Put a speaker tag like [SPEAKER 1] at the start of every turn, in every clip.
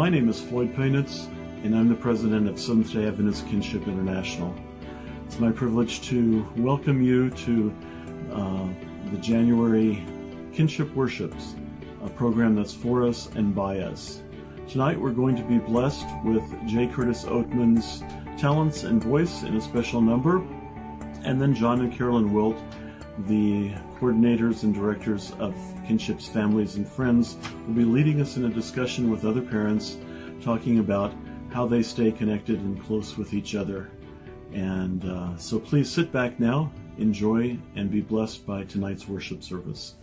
[SPEAKER 1] My name is Floyd Painitz, and I'm the president of Seventh-day Adventist Kinship International. It's my privilege to welcome you to the January Kinship Worships, a program that's for us and by us. Tonight we're going to be blessed with J. Curtis Oatman's talents and voice in a special number, and then John and Carolyn Wilt, the coordinators and directors of Kinship's Families and Friends, will be leading us in a discussion with other parents, talking about how they stay connected and close with each other. And so please sit back now, enjoy, and be blessed by tonight's worship service.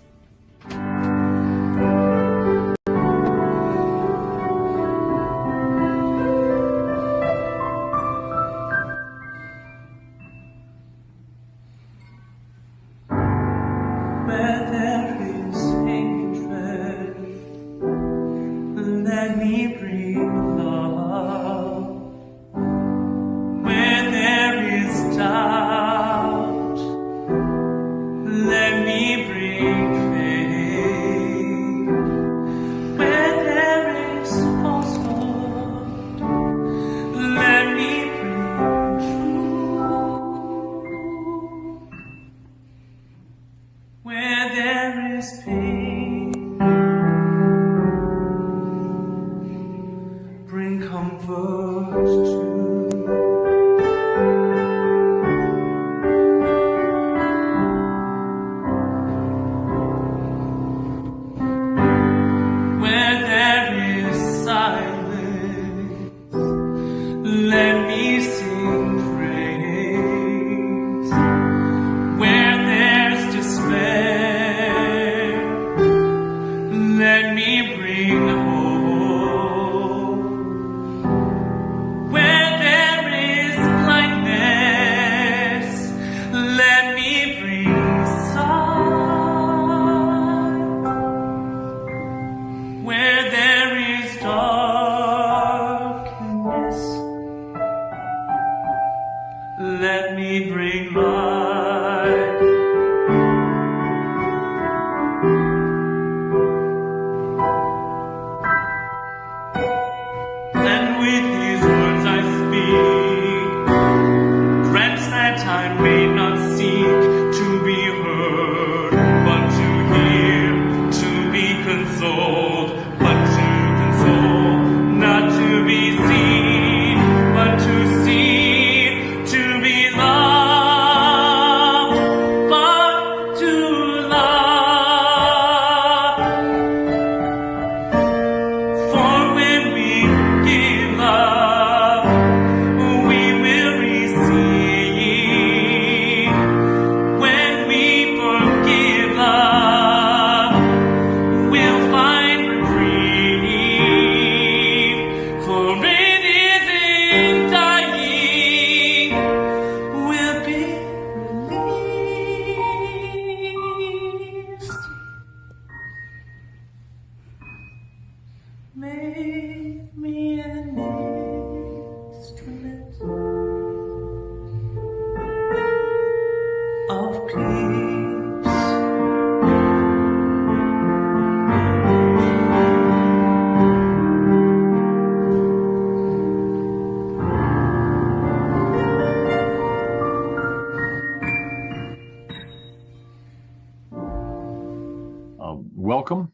[SPEAKER 2] Welcome.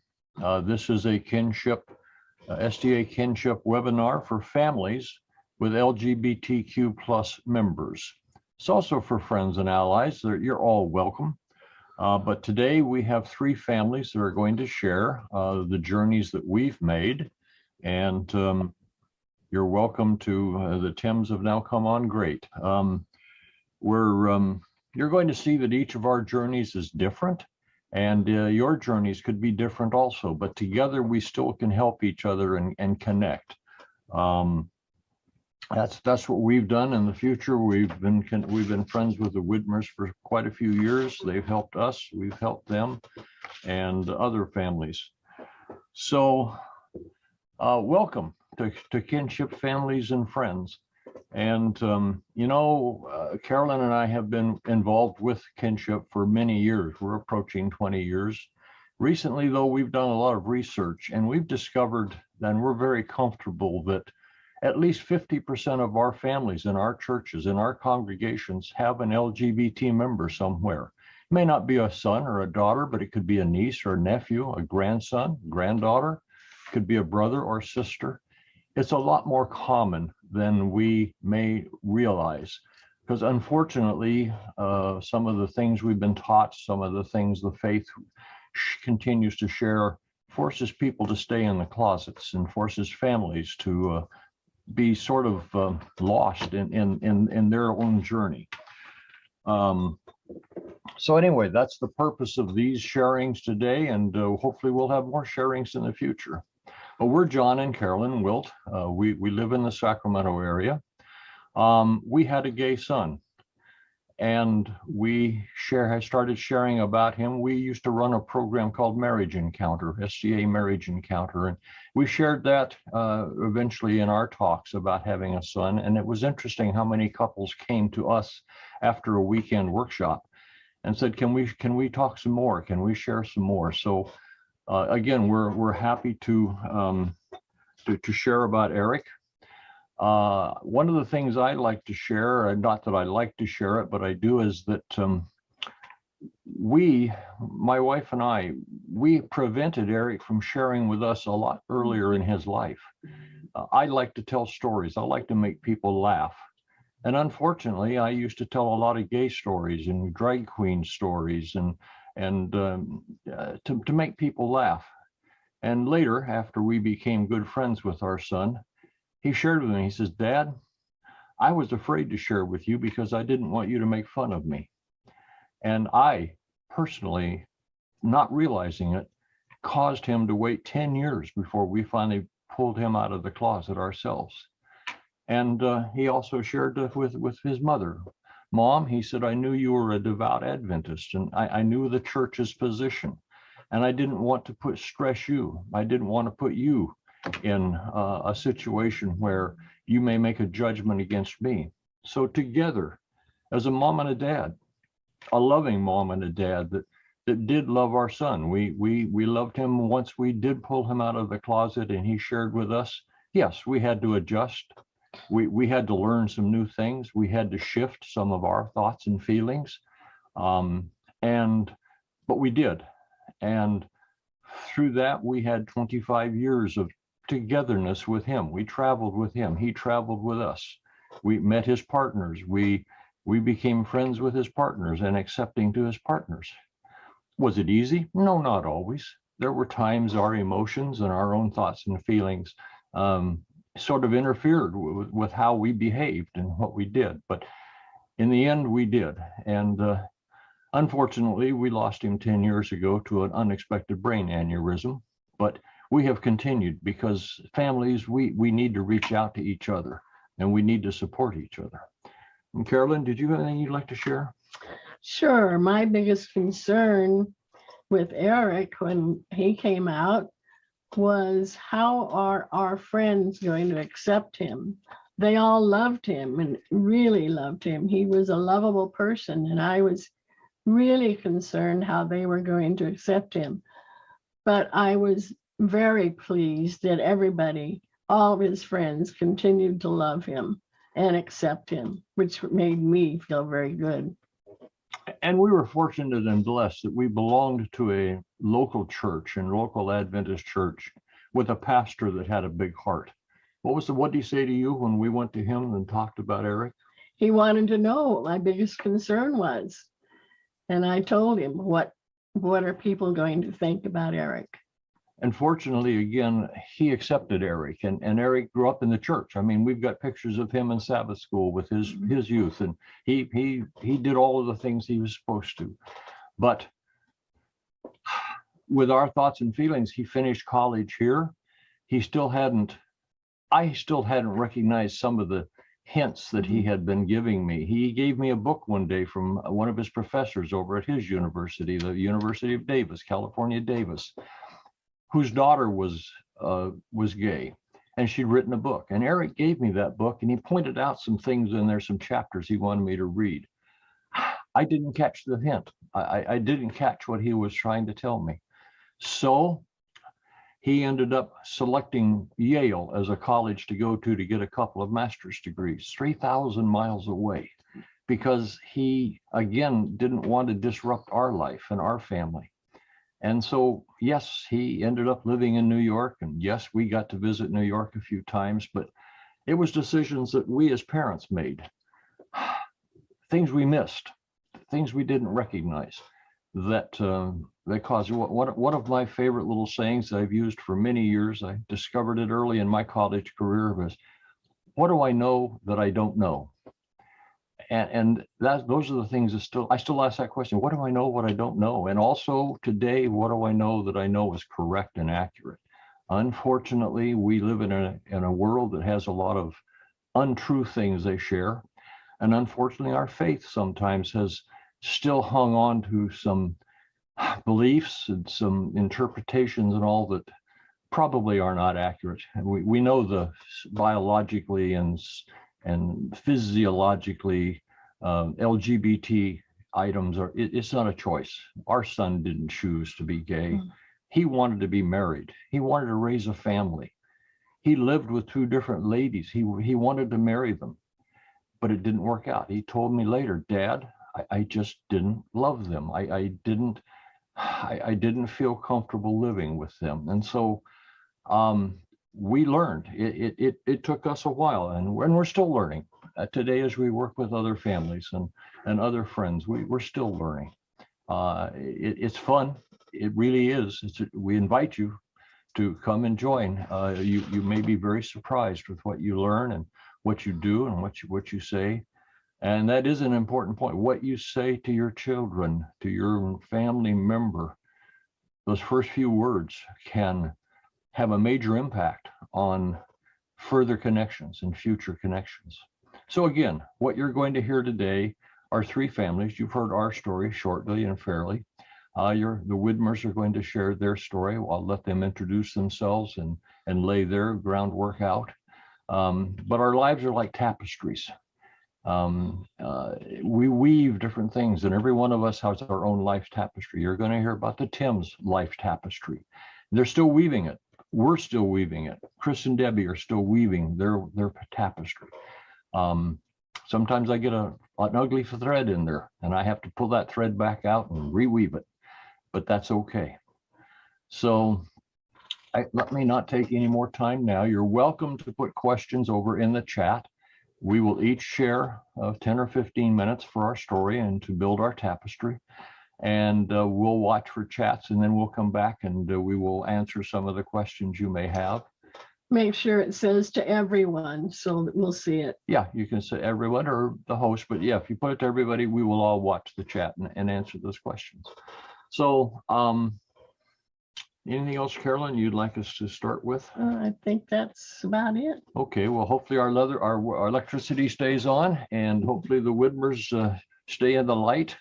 [SPEAKER 2] This is a Kinship, SDA Kinship webinar for families with LGBTQ plus members. It's also for friends and allies. You're all welcome. But today we have three families that are going to share the journeys that we've made. And you're welcome to the Tims have now come on great. You're going to see that each of our journeys is different. And your journeys could be different also, but together we still can help each other and connect. That's what we've done in the future. We've been friends with the Widmers for quite a few years. They've helped us, we've helped them, and other families. So welcome to Kinship Families and Friends. And, Carolyn and I have been involved with Kinship for many years. We're approaching 20 years. Recently, though, we've done a lot of research and we've discovered, and we're very comfortable, that at least 50% of our families in our churches, in our congregations, have an LGBT member somewhere. It may not be a son or a daughter, but it could be a niece or a nephew, a grandson, granddaughter, it could be a brother or sister. It's a lot more common than we may realize, because unfortunately, some of the things we've been taught, some of the things the faith continues to share, forces people to stay in the closets and forces families to be sort of lost in their own journey. So anyway, that's the purpose of these sharings today, and hopefully we'll have more sharings in the future. Well, we're John and Carolyn Wilt. We live in the Sacramento area. We had a gay son, and I started sharing about him. We used to run a program called Marriage Encounter, SDA Marriage Encounter, and we shared that eventually in our talks about having a son. And it was interesting how many couples came to us after a weekend workshop and said, "Can we talk some more? Can we share some more?" So again, we're happy to share about Eric. One of the things I like to share, not that I like to share it, but I do, is that my wife and I, we prevented Eric from sharing with us a lot earlier in his life. I like to tell stories. I like to make people laugh. And unfortunately, I used to tell a lot of gay stories and drag queen stories and to make people laugh. And later, after we became good friends with our son, he shared with me, he says, "Dad, I was afraid to share with you because I didn't want you to make fun of me." And I personally, not realizing it, caused him to wait 10 years before we finally pulled him out of the closet ourselves. And he also shared with his mother. "Mom," he said, "I knew you were a devout Adventist, and I knew the church's position, and I didn't want to stress you. I didn't want to put you in a situation where you may make a judgment against me." So together, as a mom and a dad, a loving mom and a dad that did love our son, we loved him once we did pull him out of the closet and he shared with us. Yes, we had to adjust. We had to learn some new things. We had to shift some of our thoughts and feelings. But we did. And through that, we had 25 years of togetherness with him. We traveled with him. He traveled with us. We met his partners. We became friends with his partners and accepting to his partners. Was it easy? No, not always. There were times our emotions and our own thoughts and feelings sort of interfered with how we behaved and what we did. But in the end, we did. And unfortunately, we lost him 10 years ago to an unexpected brain aneurysm. But we have continued because families, we need to reach out to each other and we need to support each other. And Carolyn, did you have anything you'd like to share?
[SPEAKER 3] Sure. My biggest concern with Eric when he came out was, how are our friends going to accept him? They all loved him and really loved him. He was a lovable person, and I was really concerned how they were going to accept him. But I was very pleased that everybody, all of his friends, continued to love him and accept him, which made me feel very good.
[SPEAKER 2] And we were fortunate and blessed that we belonged to a local church and local Adventist church with a pastor that had a big heart. What did he say to you when we went to him and talked about Eric?
[SPEAKER 3] He wanted to know what my biggest concern was. And I told him, what are people going to think about Eric?
[SPEAKER 2] And fortunately, again, he accepted Eric, and Eric grew up in the church. I mean, we've got pictures of him in Sabbath school with his youth, and he did all of the things he was supposed to. But with our thoughts and feelings, he finished college here. I still hadn't recognized some of the hints that he had been giving me. He gave me a book one day from one of his professors over at his university, the University of Davis, California, Davis, whose daughter was gay, and she'd written a book. And Eric gave me that book, and he pointed out some things in there, some chapters he wanted me to read. I didn't catch the hint. I didn't catch what he was trying to tell me. So he ended up selecting Yale as a college to go to get a couple of master's degrees, 3,000 miles away, because he, again, didn't want to disrupt our life and our family. And so, yes, he ended up living in New York. And yes, we got to visit New York a few times, but it was decisions that we as parents made, things we missed, things we didn't recognize that caused. One of my favorite little sayings that I've used for many years, I discovered it early in my college career, was, what do I know that I don't know? And those are the things that I still ask that question. What do I know what I don't know? And also today, what do I know that I know is correct and accurate? Unfortunately, we live in a world that has a lot of untrue things they share. And unfortunately, our faith sometimes has still hung on to some beliefs and some interpretations and all that probably are not accurate. And we know the biologically and physiologically LGBT items it's not a choice. Our son didn't choose to be gay. He wanted to be married. He wanted to raise a family. He lived with two different ladies. He wanted to marry them, but it didn't work out. He told me later, Dad, I just didn't love them. I didn't feel comfortable living with them. And so we learned. It took us a while, and we're still learning. Today, as we work with other families and other friends, we're still learning. It's fun. It really is. We invite you to come and join. You may be very surprised with what you learn and what you do and what you say. And that is an important point. What you say to your children, to your family member, those first few words can have a major impact on further connections and future connections. So again, what you're going to hear today are three families. You've heard our story shortly and fairly. The Widmers are going to share their story. I'll let them introduce themselves and lay their groundwork out. But our lives are like tapestries. We weave different things, and every one of us has our own life tapestry. You're going to hear about the Tim's life tapestry. They're still weaving it. We're still weaving it. Chris and Debbie are still weaving their tapestry. Sometimes I get an ugly thread in there, and I have to pull that thread back out and reweave it, but that's okay. So let me not take any more time now. You're welcome to put questions over in the chat. We will each share 10 or 15 minutes for our story and to build our tapestry. And we'll watch for chats, and then we'll come back and we will answer some of the questions you may have.
[SPEAKER 3] Make sure it says to everyone so that we'll see it.
[SPEAKER 2] Yeah, you can say everyone or the host, but yeah, if you put it to everybody, we will all watch the chat and answer those questions. So anything else, Carolyn, you'd like us to start with?
[SPEAKER 3] I think that's about it.
[SPEAKER 2] Okay, well, hopefully our electricity stays on, and hopefully the Widmers stay in the light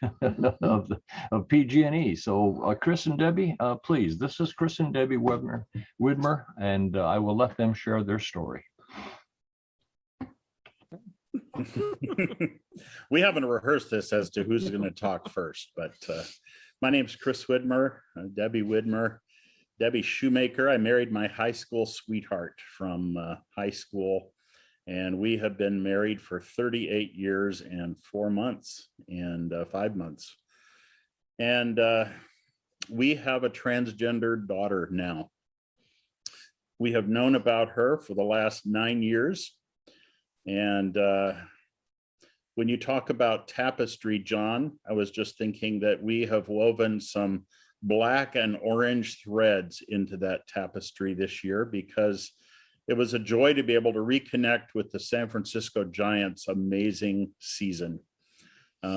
[SPEAKER 2] of PG&E. So Chris and Debbie, please, this is Chris and Debbie Widmer, and I will let them share their story.
[SPEAKER 4] We haven't rehearsed this as to who's going to talk first, but my name is Chris Widmer, Debbie Widmer, Debbie Shoemaker. I married my high school sweetheart from high school, and we have been married for 38 years and 4 months and 5 months. And we have a transgender daughter now. We have known about her for the last 9 years. And when you talk about tapestry, John, I was just thinking that we have woven some black and orange threads into that tapestry this year, because it was a joy to be able to reconnect with the San Francisco Giants' amazing season.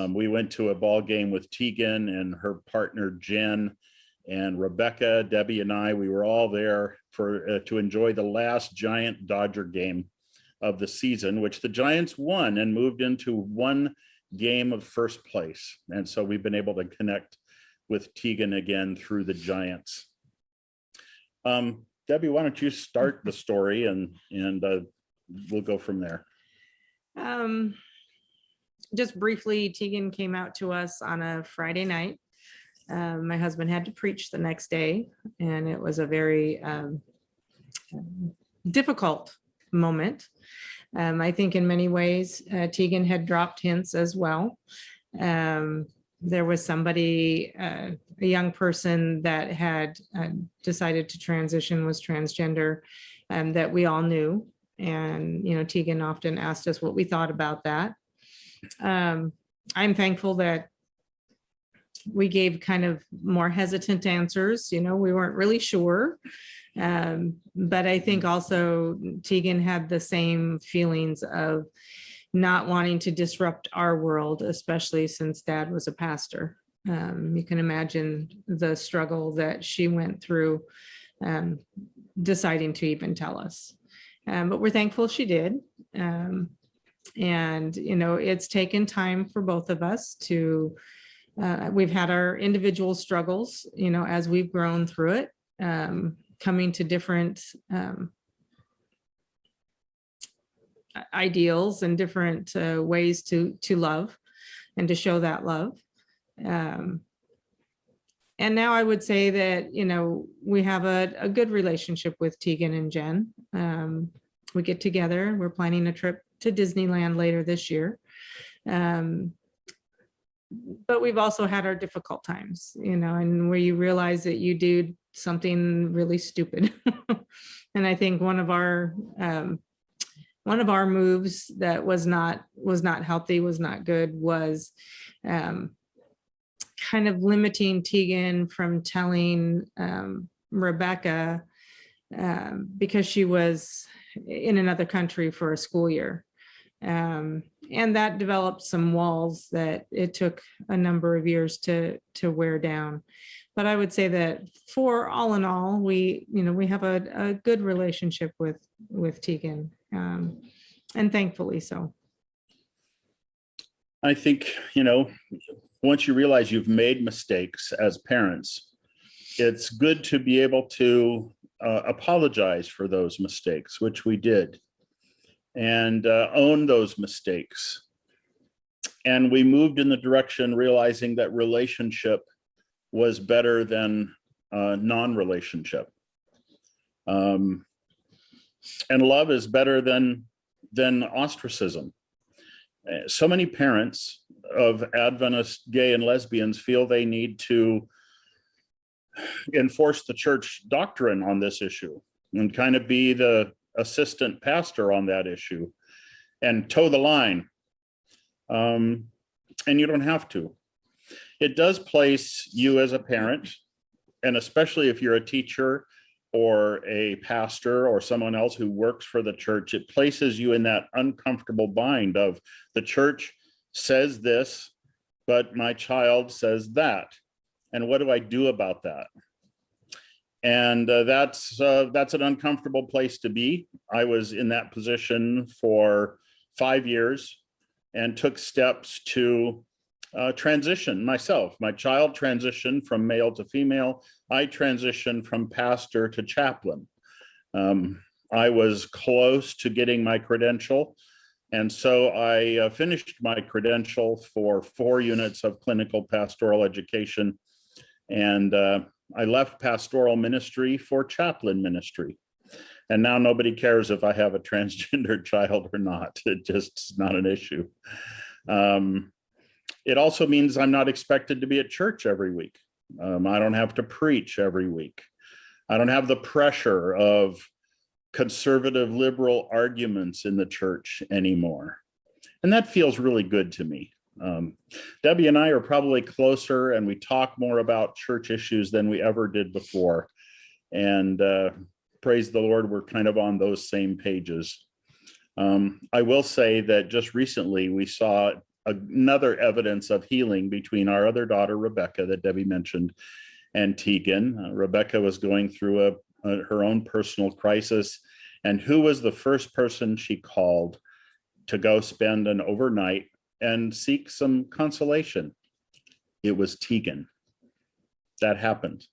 [SPEAKER 4] We went to a ball game with Tegan and her partner, Jen, and Rebecca, Debbie, and I. We were all there to enjoy the last Giant Dodger game of the season, which the Giants won and moved into one game of first place. And so we've been able to connect with Tegan again through the Giants. Debbie, why don't you start the story and we'll go from there.
[SPEAKER 5] Just briefly, Tegan came out to us on a Friday night. My husband had to preach the next day, and it was a very difficult moment. I think in many ways, Tegan had dropped hints as well. There was somebody, a young person that had decided to transition, was transgender, that we all knew. And, Tegan often asked us what we thought about that. I'm thankful that we gave kind of more hesitant answers. We weren't really sure. But I think also Tegan had the same feelings of not wanting to disrupt our world, especially since Dad was a pastor. You can imagine the struggle that she went through deciding to even tell us. But we're thankful she did. And, it's taken time for both of us to, we've had our individual struggles, as we've grown through it, coming to different ideals and different ways to love and to show that love. And now I would say that, we have a good relationship with Tegan and Jen. We get together, we're planning a trip to Disneyland later this year. But we've also had our difficult times, and where you realize that you do something really stupid. And I think one of our moves that was not healthy, was not good, was kind of limiting Tegan from telling Rebecca because she was in another country for a school year. And that developed some walls that it took a number of years to wear down. But I would say that for all in all, we have a good relationship with Tegan, and thankfully so.
[SPEAKER 4] I think, once you realize you've made mistakes as parents, it's good to be able to apologize for those mistakes, which we did, and own those mistakes. And we moved in the direction realizing that relationship was better than non-relationship. And love is better than ostracism. So many parents of Adventist gay and lesbians feel they need to enforce the church doctrine on this issue and kind of be the assistant pastor on that issue and toe the line. And you don't have to. It does place you as a parent, and especially if you're a teacher or a pastor or someone else who works for the church, it places you in that uncomfortable bind of the church says this, but my child says that. And what do I do about that? And that's an uncomfortable place to be. I was in that position for 5 years and took steps to transition myself. My child transitioned from male to female. I transitioned from pastor to chaplain. I was close to getting my credential. And so I finished my credential for 4 units of clinical pastoral education. And I left pastoral ministry for chaplain ministry. And now nobody cares if I have a transgender child or not. It just is not an issue. It also means I'm not expected to be at church every week. I don't have to preach every week. I don't have the pressure of conservative liberal arguments in the church anymore. And that feels really good to me. Debbie and I are probably closer, and we talk more about church issues than we ever did before. And praise the Lord, we're kind of on those same pages. I will say that just recently we saw another evidence of healing between our other daughter, Rebecca, that Debbie mentioned, and Tegan. Rebecca was going through her own personal crisis. And who was the first person she called to go spend an overnight and seek some consolation? It was Tegan. That happened.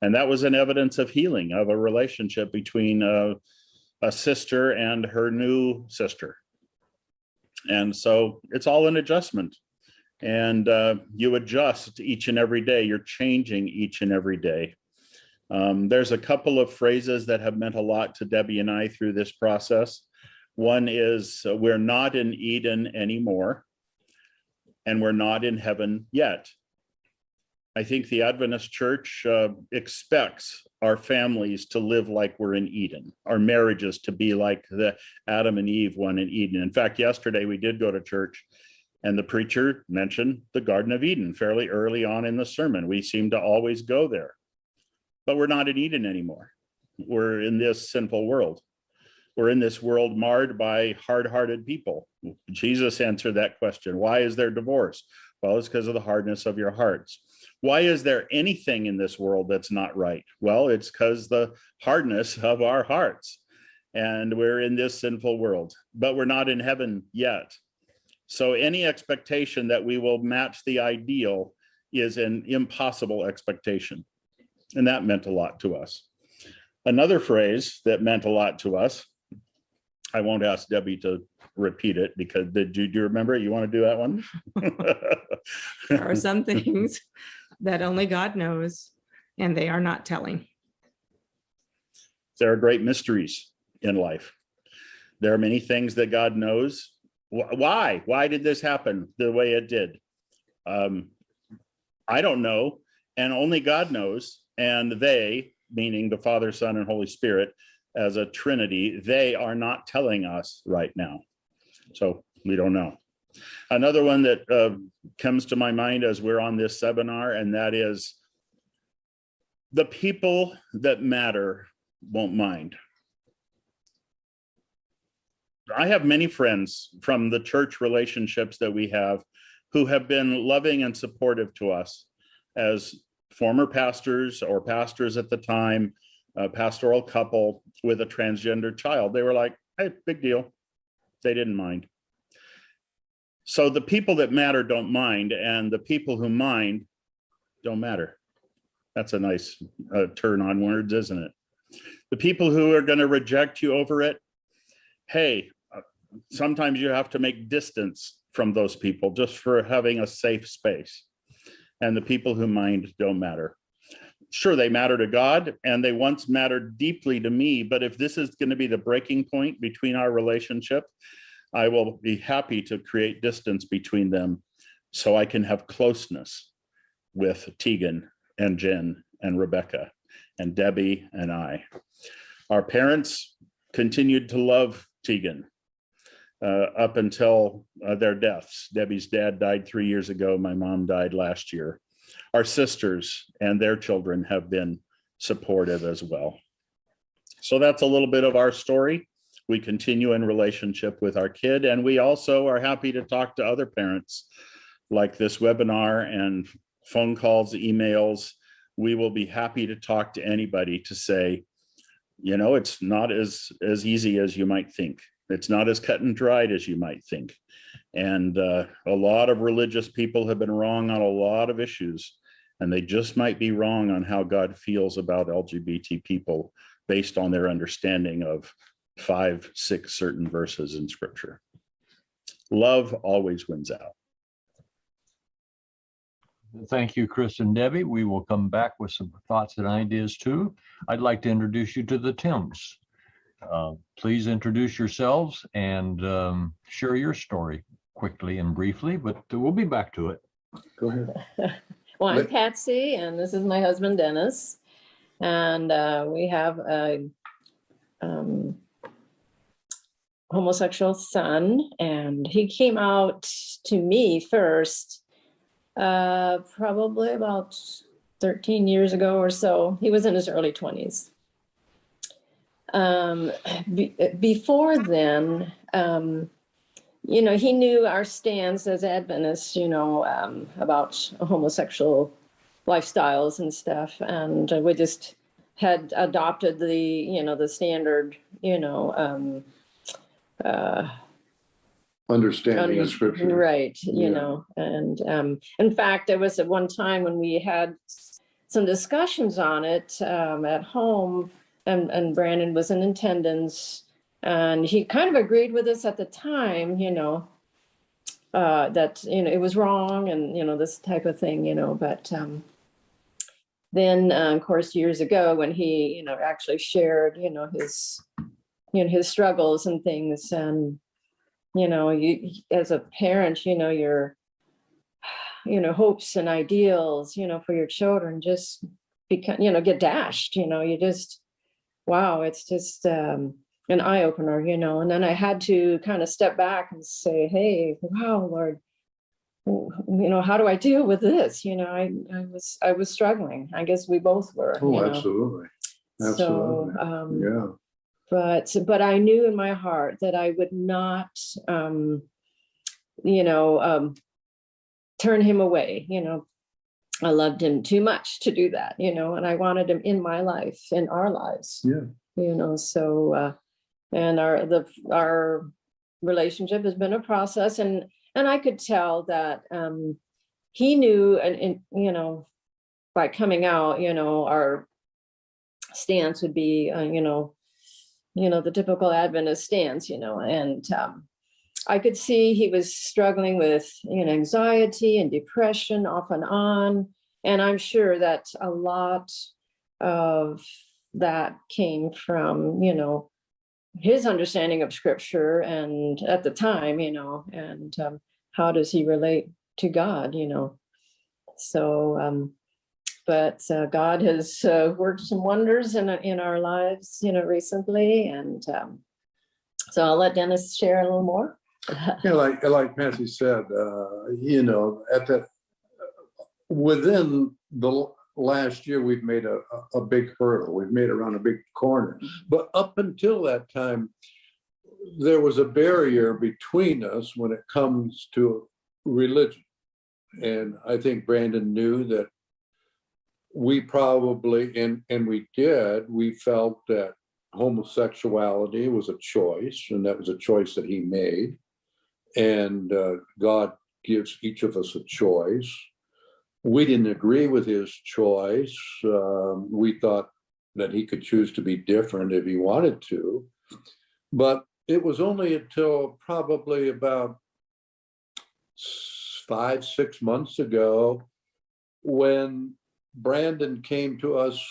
[SPEAKER 4] And that was an evidence of healing, of a relationship between a sister and her new sister. And so it's all an adjustment. And you adjust each and every day. You're changing each and every day. There's a couple of phrases that have meant a lot to Debbie and I through this process. One is we're not in Eden anymore, and we're not in heaven yet. I think the Adventist Church expects our families to live like we're in Eden, our marriages to be like the Adam and Eve one in Eden. In fact, yesterday we did go to church, and the preacher mentioned the Garden of Eden fairly early on in the sermon. We seem to always go there, but we're not in Eden anymore. We're in this sinful world. We're in this world marred by hard-hearted people. Jesus answered that question. Why is there divorce? Well, it's because of the hardness of your hearts. Why is there anything in this world that's not right? Well, it's because the hardness of our hearts. And we're in this sinful world, but we're not in heaven yet. So any expectation that we will match the ideal is an impossible expectation. And that meant a lot to us. Another phrase that meant a lot to us, I won't ask Debbie to repeat it because do you remember it? You want to do that one?
[SPEAKER 5] There are some things that only God knows, and they are not telling.
[SPEAKER 4] There are great mysteries in life. There are many things that God knows. Why? Why did this happen the way it did? I don't know, and only God knows. And they, meaning the Father, Son, and Holy Spirit, as a Trinity, they are not telling us right now. So we don't know. Another one that comes to my mind as we're on this seminar, and that is the people that matter won't mind. I have many friends from the church relationships that we have who have been loving and supportive to us as former pastors or pastors at the time, a pastoral couple with a transgender child. They were like, hey, big deal. They didn't mind. So the people that matter don't mind, and the people who mind don't matter. That's a nice turn on words, isn't it? The people who are going to reject you over it, hey, sometimes you have to make distance from those people just for having a safe space. And the people who mind don't matter. Sure, they matter to God, and they once mattered deeply to me, but if this is going to be the breaking point between our relationship, I will be happy to create distance between them so I can have closeness with Tegan and Jen and Rebecca and Debbie and I. Our parents continued to love Tegan up until their deaths. Debbie's dad died 3 years ago. My mom died last year. Our sisters and their children have been supportive as well. So that's a little bit of our story. We continue in relationship with our kid, and we also are happy to talk to other parents like this webinar and phone calls, emails. We will be happy to talk to anybody to say, you know, it's not as easy as you might think. It's not as cut and dried as you might think. And a lot of religious people have been wrong on a lot of issues, and they just might be wrong on how God feels about LGBT people based on their understanding of 5, 6 certain verses in Scripture. Love always wins out.
[SPEAKER 2] Thank you, Chris and Debbie. We will come back with some thoughts and ideas too. I'd like to introduce you to the Tims. Please introduce yourselves and share your story quickly and briefly, but we'll be back to it.
[SPEAKER 6] Go ahead.
[SPEAKER 7] Well, I'm Patsy, and this is my husband, Dennis. And we have a homosexual son, and he came out to me first, probably about 13 years ago or so. He was in his early 20s. Before then, you know, he knew our stance as Adventists, you know, about homosexual lifestyles and stuff. And we just had adopted the, you know, the standard, you know,
[SPEAKER 6] Understanding of Scripture.
[SPEAKER 7] right, you
[SPEAKER 6] Yeah.
[SPEAKER 7] know. And in fact, there was at one time when we had some discussions on it at home, and Brandon was in attendance, and he kind of agreed with us at the time, you know. that, it was wrong and, this type of thing, but then, of course, years ago when he, actually shared, his struggles and things, and, you, as a parent, your, hopes and ideals, for your children just become, get dashed, you just, wow, it's just an eye opener, and then I had to kind of step back and say, hey, wow, Lord, how do I deal with this? I was struggling. I guess we both were.
[SPEAKER 6] Oh, absolutely.
[SPEAKER 7] So,
[SPEAKER 6] Yeah.
[SPEAKER 7] but I knew in my heart that I would not, turn him away. I loved him too much to do that, and I wanted him in my life, in our lives.
[SPEAKER 6] Yeah.
[SPEAKER 7] So, and our relationship has been a process, and I could tell that he knew, and by coming out, our stance would be, the typical Adventist stance, and I could see he was struggling with, anxiety and depression off and on, and I'm sure that a lot of that came from, his understanding of scripture, and at the time, and how does he relate to God, so but God has worked some wonders in our lives, recently, and so I'll let Dennis share a little more.
[SPEAKER 6] Yeah, like Nancy said, at the within the last year, we've made a big hurdle. We've made around a big corner. But up until that time, there was a barrier between us when it comes to religion. And I think Brandon knew that we probably, and we did, we felt that homosexuality was a choice, and that was a choice that he made. And God gives each of us a choice. We didn't agree with his choice. We thought that he could choose to be different if he wanted to. But it was only until probably about 5-6 months ago when Brandon came to us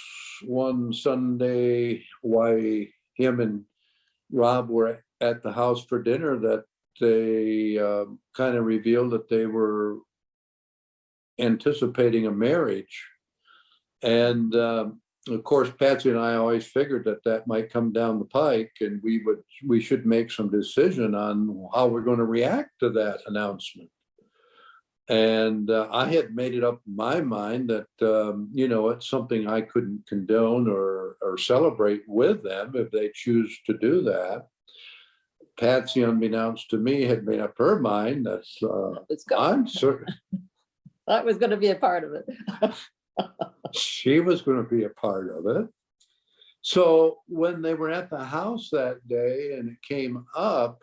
[SPEAKER 6] one Sunday while him and Rob were at the house for dinner, that they kind of revealed that they were anticipating a marriage. And of course, Patsy and I always figured that might come down the pike, and we should make some decision on how we're going to react to that announcement. And I had made it up in my mind that, it's something I couldn't condone or celebrate with them if they choose to do that. Patsy, unbeknownst to me, had made up her mind that I'm certain
[SPEAKER 7] That was going to be a part of it.
[SPEAKER 6] she was going to be a part of it. So when they were at the house that day and it came up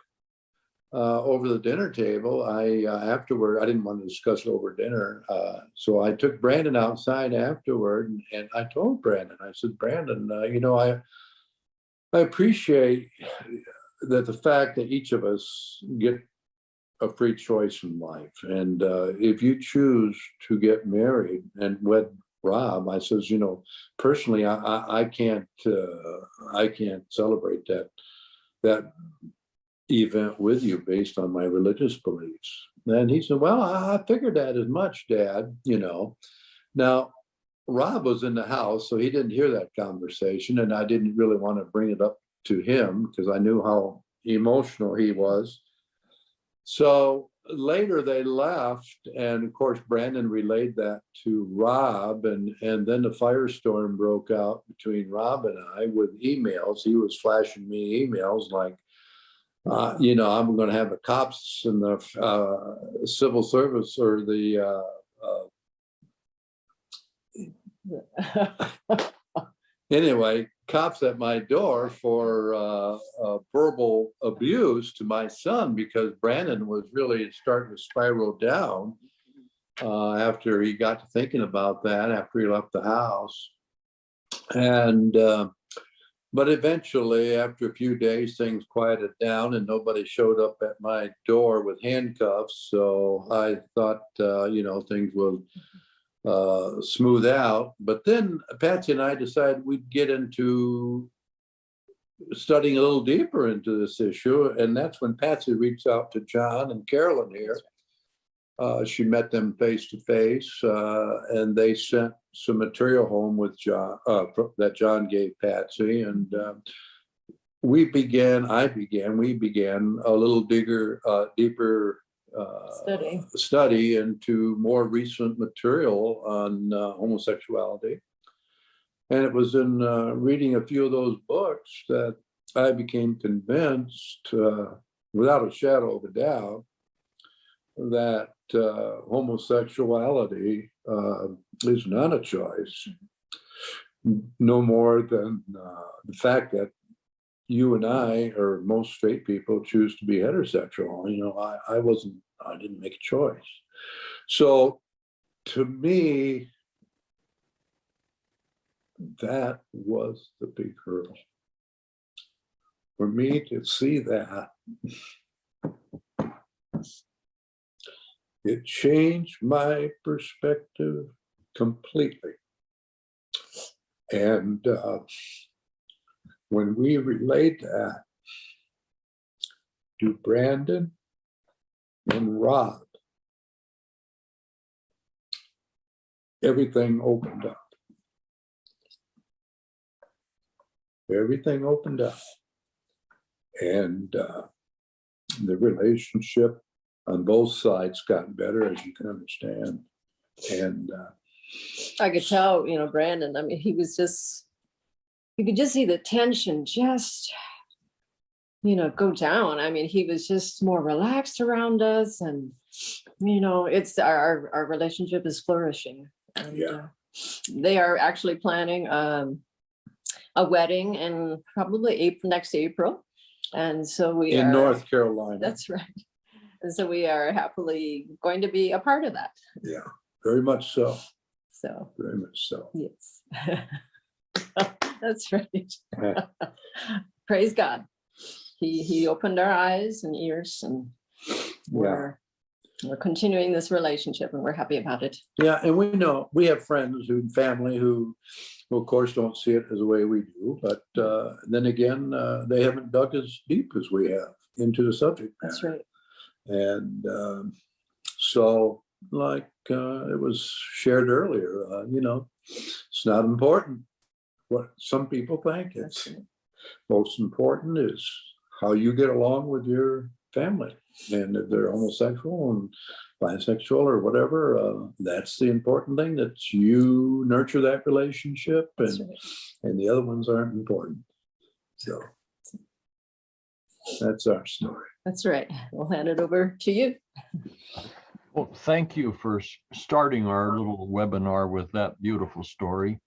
[SPEAKER 6] over the dinner table, afterward, I didn't want to discuss it over dinner. So I took Brandon outside afterward, and I told Brandon, I said, Brandon, I appreciate that the fact that each of us get a free choice in life. And if you choose to get married and wed Rob, I says, personally, I can't celebrate that event with you based on my religious beliefs. And he said, well, I figured that as much, Dad, Now, Rob was in the house, so he didn't hear that conversation, and I didn't really want to bring it up to him because I knew how emotional he was. So later they left, and of course Brandon relayed that to Rob, and then the firestorm broke out between Rob and I with emails. He was flashing me emails like, I'm going to have the cops and the civil service or the anyway, cops at my door for verbal abuse to my son, because Brandon was really starting to spiral down after he got to thinking about that, after he left the house. And But eventually, after a few days, things quieted down and nobody showed up at my door with handcuffs. So I thought, things will smooth out. But then Patsy and I decided we'd get into studying a little deeper into this issue. And that's when Patsy reached out to John and Carolyn here. She met them face to face, and they sent some material home with John that John gave Patsy, and we began a little deeper study into more recent material on homosexuality. And it was in reading a few of those books that I became convinced, without a shadow of a doubt, that homosexuality is not a choice, no more than the fact that you and I, or most straight people, choose to be heterosexual. I didn't make a choice. So to me, that was the big hurdle. For me to see that, it changed my perspective completely. And when we relayed that to Brandon and Rob, everything opened up. Everything opened up. And the relationship on both sides got better, as you can understand. And
[SPEAKER 7] I could tell, Brandon, I mean, you could just see the tension just, go down. I mean, he was just more relaxed around us, and, it's our relationship is flourishing. And, they are actually planning a wedding in probably next April. And so we
[SPEAKER 6] in
[SPEAKER 7] are
[SPEAKER 6] North Carolina.
[SPEAKER 7] That's right. And so we are happily going to be a part of that.
[SPEAKER 6] Yeah, very much so.
[SPEAKER 7] So
[SPEAKER 6] Very much so.
[SPEAKER 7] yes. That's right. Praise God. He opened our eyes and ears, and we're continuing this relationship, and we're happy about it.
[SPEAKER 6] Yeah, and we know we have friends family who of course don't see it as the way we do, but then again, they haven't dug as deep as we have into the subject matter.
[SPEAKER 7] That's right.
[SPEAKER 6] And so, like it was shared earlier, it's not important what some people think. It's most important is how you get along with your family. And if they're homosexual and bisexual or whatever, that's the important thing, that you nurture that relationship, and the other ones aren't important. So that's our story.
[SPEAKER 7] That's right. We'll hand it over to you.
[SPEAKER 2] Well, thank you for starting our little webinar with that beautiful story,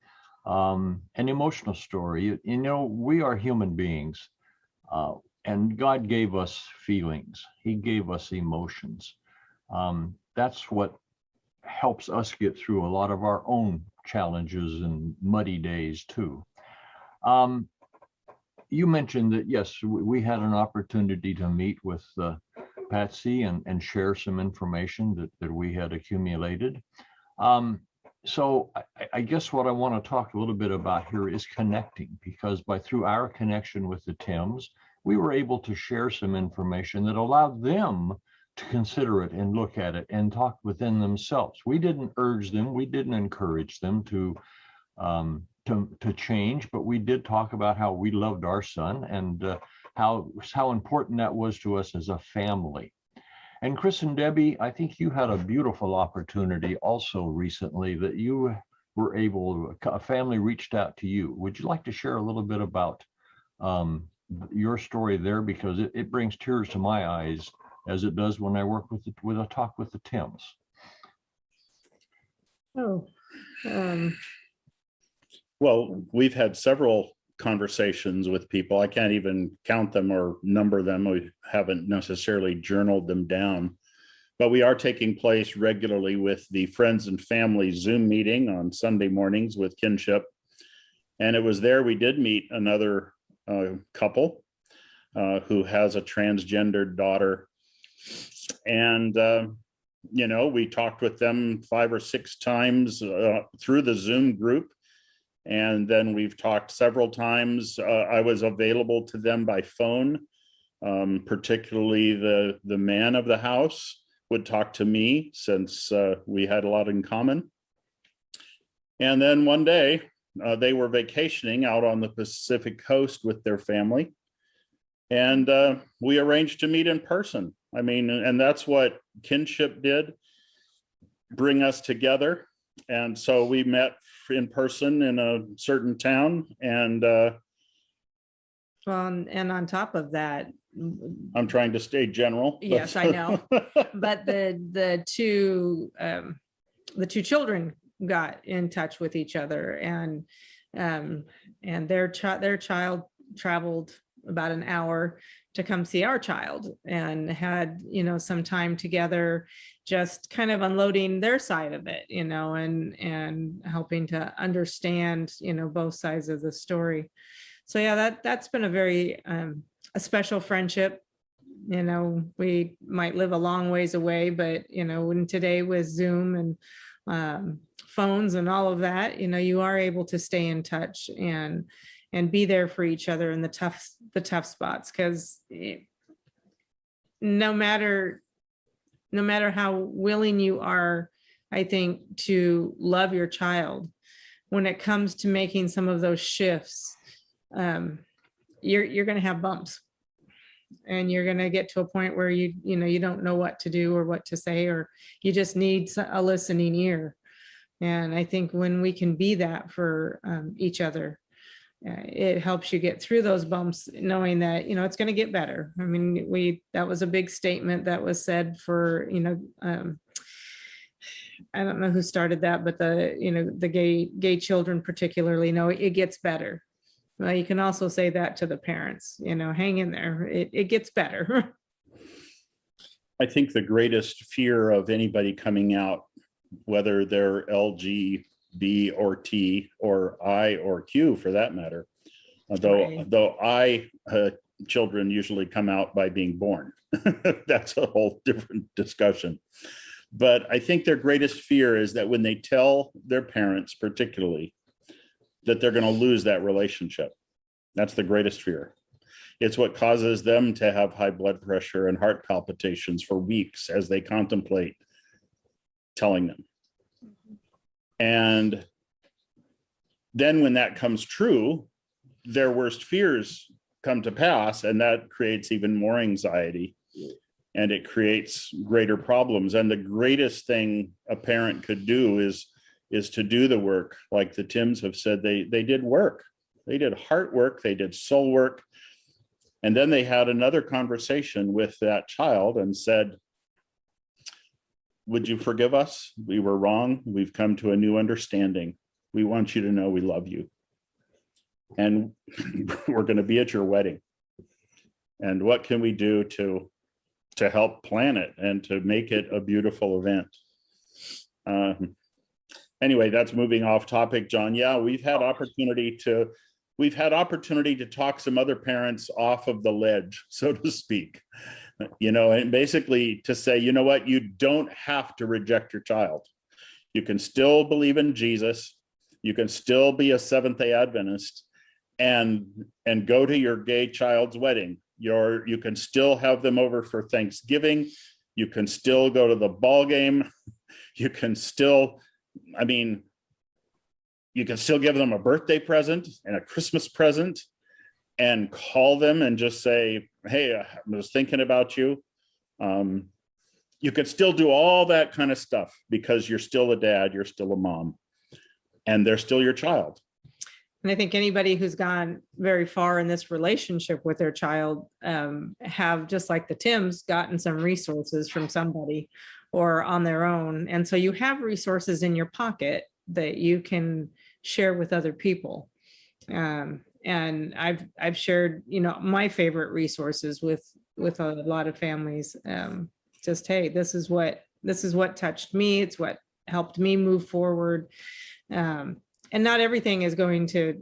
[SPEAKER 2] an emotional story. We are human beings, and God gave us feelings. He gave us emotions. That's what helps us get through a lot of our own challenges and muddy days too. You mentioned that, yes, we had an opportunity to meet with Patsy and share some information that we had accumulated. So I guess what I want to talk a little bit about here is connecting, because through our connection with the Tims, we were able to share some information that allowed them to consider it and look at it and talk within themselves. We didn't urge them, we didn't encourage them to change, but we did talk about how we loved our son and how important that was to us as a family. And Chris and Debbie, I think you had a beautiful opportunity also recently that you were a family reached out to you. Would you like to share a little bit about your story there? Because it brings tears to my eyes, as it does when I work with a talk with the Tims.
[SPEAKER 4] Well, we've had several conversations with people. I can't even count them or number them. We haven't necessarily journaled them down, but we are taking place regularly with the Friends and Family Zoom meeting on Sunday mornings with Kinship. And it was there we did meet another couple who has a transgendered daughter. And, we talked with them 5 or 6 times through the Zoom group. And then we've talked several times. I was available to them by phone, particularly the man of the house would talk to me since we had a lot in common. And then one day they were vacationing out on the Pacific coast with their family. And we arranged to meet in person. I mean, and that's what Kinship did, bring us together. And so we met in person in a certain town. And
[SPEAKER 5] Well, and on top of that,
[SPEAKER 4] I'm trying to stay general.
[SPEAKER 5] yes, I know. But the two children got in touch with each other, and their child traveled about an hour to come see our child, and had some time together, just kind of unloading their side of it, and helping to understand both sides of the story. So yeah, that's been a very a special friendship. We might live a long ways away, but when today with Zoom and phones and all of that, you are able to stay in touch and be there for each other in the tough spots, because no matter how willing you are, I think, to love your child, when it comes to making some of those shifts, you're going to have bumps, and you're going to get to a point where you don't know what to do or what to say, or you just need a listening ear. And I think when we can be that for each other, it helps you get through those bumps, knowing that it's going to get better. I mean, that was a big statement that was said for I don't know who started that, but the gay children particularly, it gets better. Well, you can also say that to the parents, hang in there, it gets better.
[SPEAKER 4] I think the greatest fear of anybody coming out, whether they're LG, B or T or I or Q for that matter, though children usually come out by being born. That's a whole different discussion. But I think their greatest fear is that when they tell their parents, particularly, that they're going to lose that relationship. That's the greatest fear. It's what causes them to have high blood pressure and heart palpitations for weeks as they contemplate telling them. And then when that comes true, their worst fears come to pass, and that creates even more anxiety, and it creates greater problems. And the greatest thing a parent could do is to do the work. Like the Tims have said, they did work. They did heart work, they did soul work. And then they had another conversation with that child and said, would you forgive us? We were wrong. We've come to a new understanding. We want you to know we love you. And we're going to be at your wedding. And what can we do to help plan it and to make it a beautiful event? Anyway, that's moving off topic, John. Yeah, we've had opportunity to talk some other parents off of the ledge, so to speak. And basically to say, you know what, you don't have to reject your child. You can still believe in Jesus. You can still be a Seventh-day Adventist and go to your gay child's wedding. You can still have them over for Thanksgiving. You can still go to the ball game. You can still, you can still give them a birthday present and a Christmas present, and call them and just say, hey, I was thinking about you. You could still do all that kind of stuff because you're still a dad, you're still a mom, and they're still your child.
[SPEAKER 5] And I think anybody who's gone very far in this relationship with their child have, just like the Tims, gotten some resources from somebody or on their own. And so you have resources in your pocket that you can share with other people. And I've shared, my favorite resources with a lot of families. Just, hey, this is what touched me. It's what helped me move forward. And not everything is going to,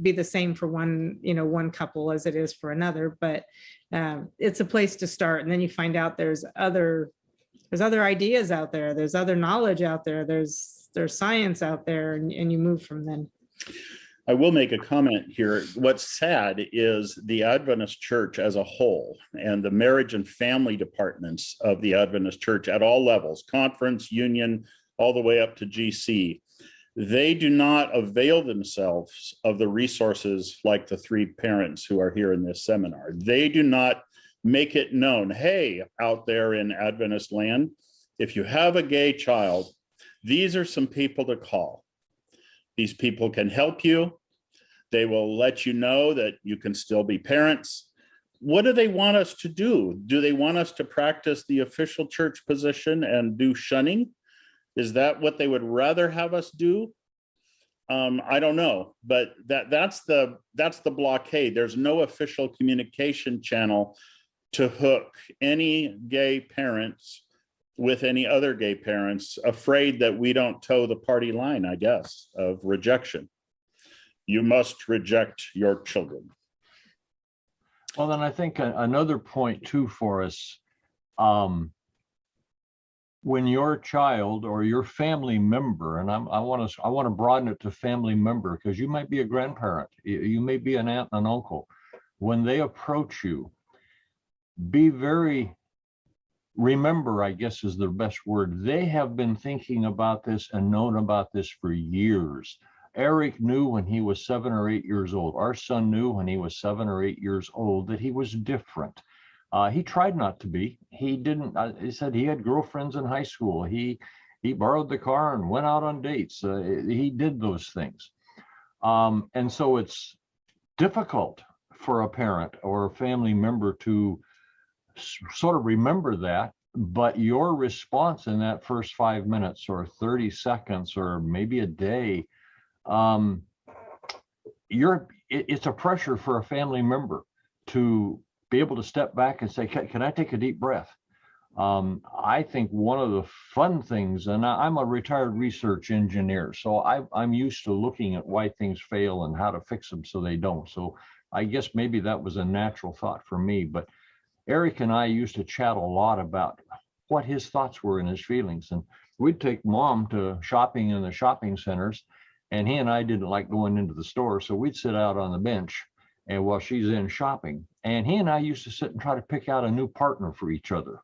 [SPEAKER 5] be the same for one couple as it is for another, but it's a place to start. And then you find out there's other ideas out there, there's other knowledge out there, there's science out there, and you move from then.
[SPEAKER 4] I will make a comment here. What's sad is the Adventist Church as a whole and the marriage and family departments of the Adventist Church at all levels, conference, union, all the way up to GC, they do not avail themselves of the resources like the three parents who are here in this seminar. They do not make it known, hey, out there in Adventist land, if you have a gay child, these are some people to call. These people can help you. They will let you know that you can still be parents. What do they want us to do? Do they want us to practice the official church position and do shunning? Is that what they would rather have us do? I don't know, but that's the blockade. There's no official communication channel to hook any gay parents with any other gay parents, afraid that we don't toe the party line, I guess, of rejection. You must reject your children.
[SPEAKER 2] Well, then I think another point too for us, when your child or your family member, and I want to broaden it to family member, because you might be a grandparent, you may be an aunt and an uncle. When they approach you, remember, I guess is the best word. They have been thinking about this and known about this for years. Eric knew when he was 7 or 8 years old. Our son knew when he was 7 or 8 years old that he was different. He tried not to be. He didn't. He said he had girlfriends in high school. He borrowed the car and went out on dates. He did those things. And so it's difficult for a parent or a family member to sort of remember that, but your response in that first 5 minutes or 30 seconds or maybe a day, it's a pressure for a family member to be able to step back and say, can I take a deep breath? I think one of the fun things, and I'm a retired research engineer, so I'm used to looking at why things fail and how to fix them so they don't. So I guess maybe that was a natural thought for me, but Eric and I used to chat a lot about what his thoughts were and his feelings. And we'd take mom to shopping in the shopping centers, and he and I didn't like going into the store. So we'd sit out on the bench and while she's in shopping, and he and I used to sit and try to pick out a new partner for each other.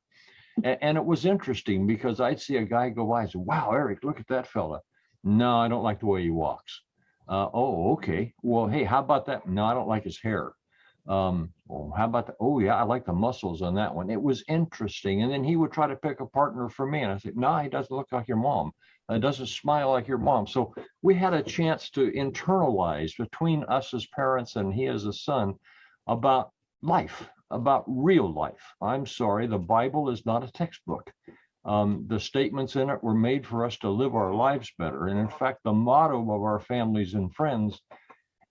[SPEAKER 2] And it was interesting because I'd see a guy go by and say, wow, Eric, look at that fella. No, I don't like the way he walks. Oh, okay. Well, hey, how about that? No, I don't like his hair. Well, how about that? Oh yeah, I like the muscles on that one. It was interesting. And then he would try to pick a partner for me. And I said, no, he doesn't look like your mom. It doesn't smile like your mom. So we had a chance to internalize between us as parents and he as a son about life, about real life. I'm sorry, the Bible is not a textbook. The statements in it were made for us to live our lives better. And in fact, the motto of our families and friends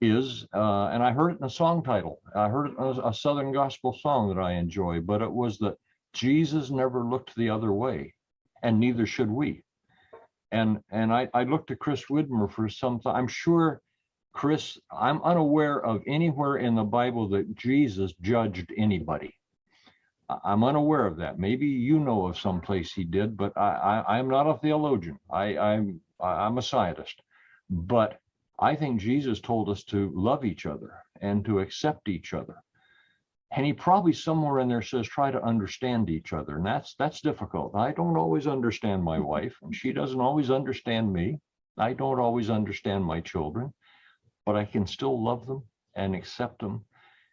[SPEAKER 2] is, and I heard it in a song title, I heard it in a Southern gospel song that I enjoy, but it was that Jesus never looked the other way, and neither should we. And I looked to Chris Widmer for something. I'm sure, Chris, I'm unaware of anywhere in the Bible that Jesus judged anybody. I'm unaware of that. Maybe you know of some place he did, but I'm not a theologian. I'm a scientist. But I think Jesus told us to love each other and to accept each other. And he probably somewhere in there says, try to understand each other. And that's difficult. I don't always understand my wife, and she doesn't always understand me. I don't always understand my children, but I can still love them and accept them.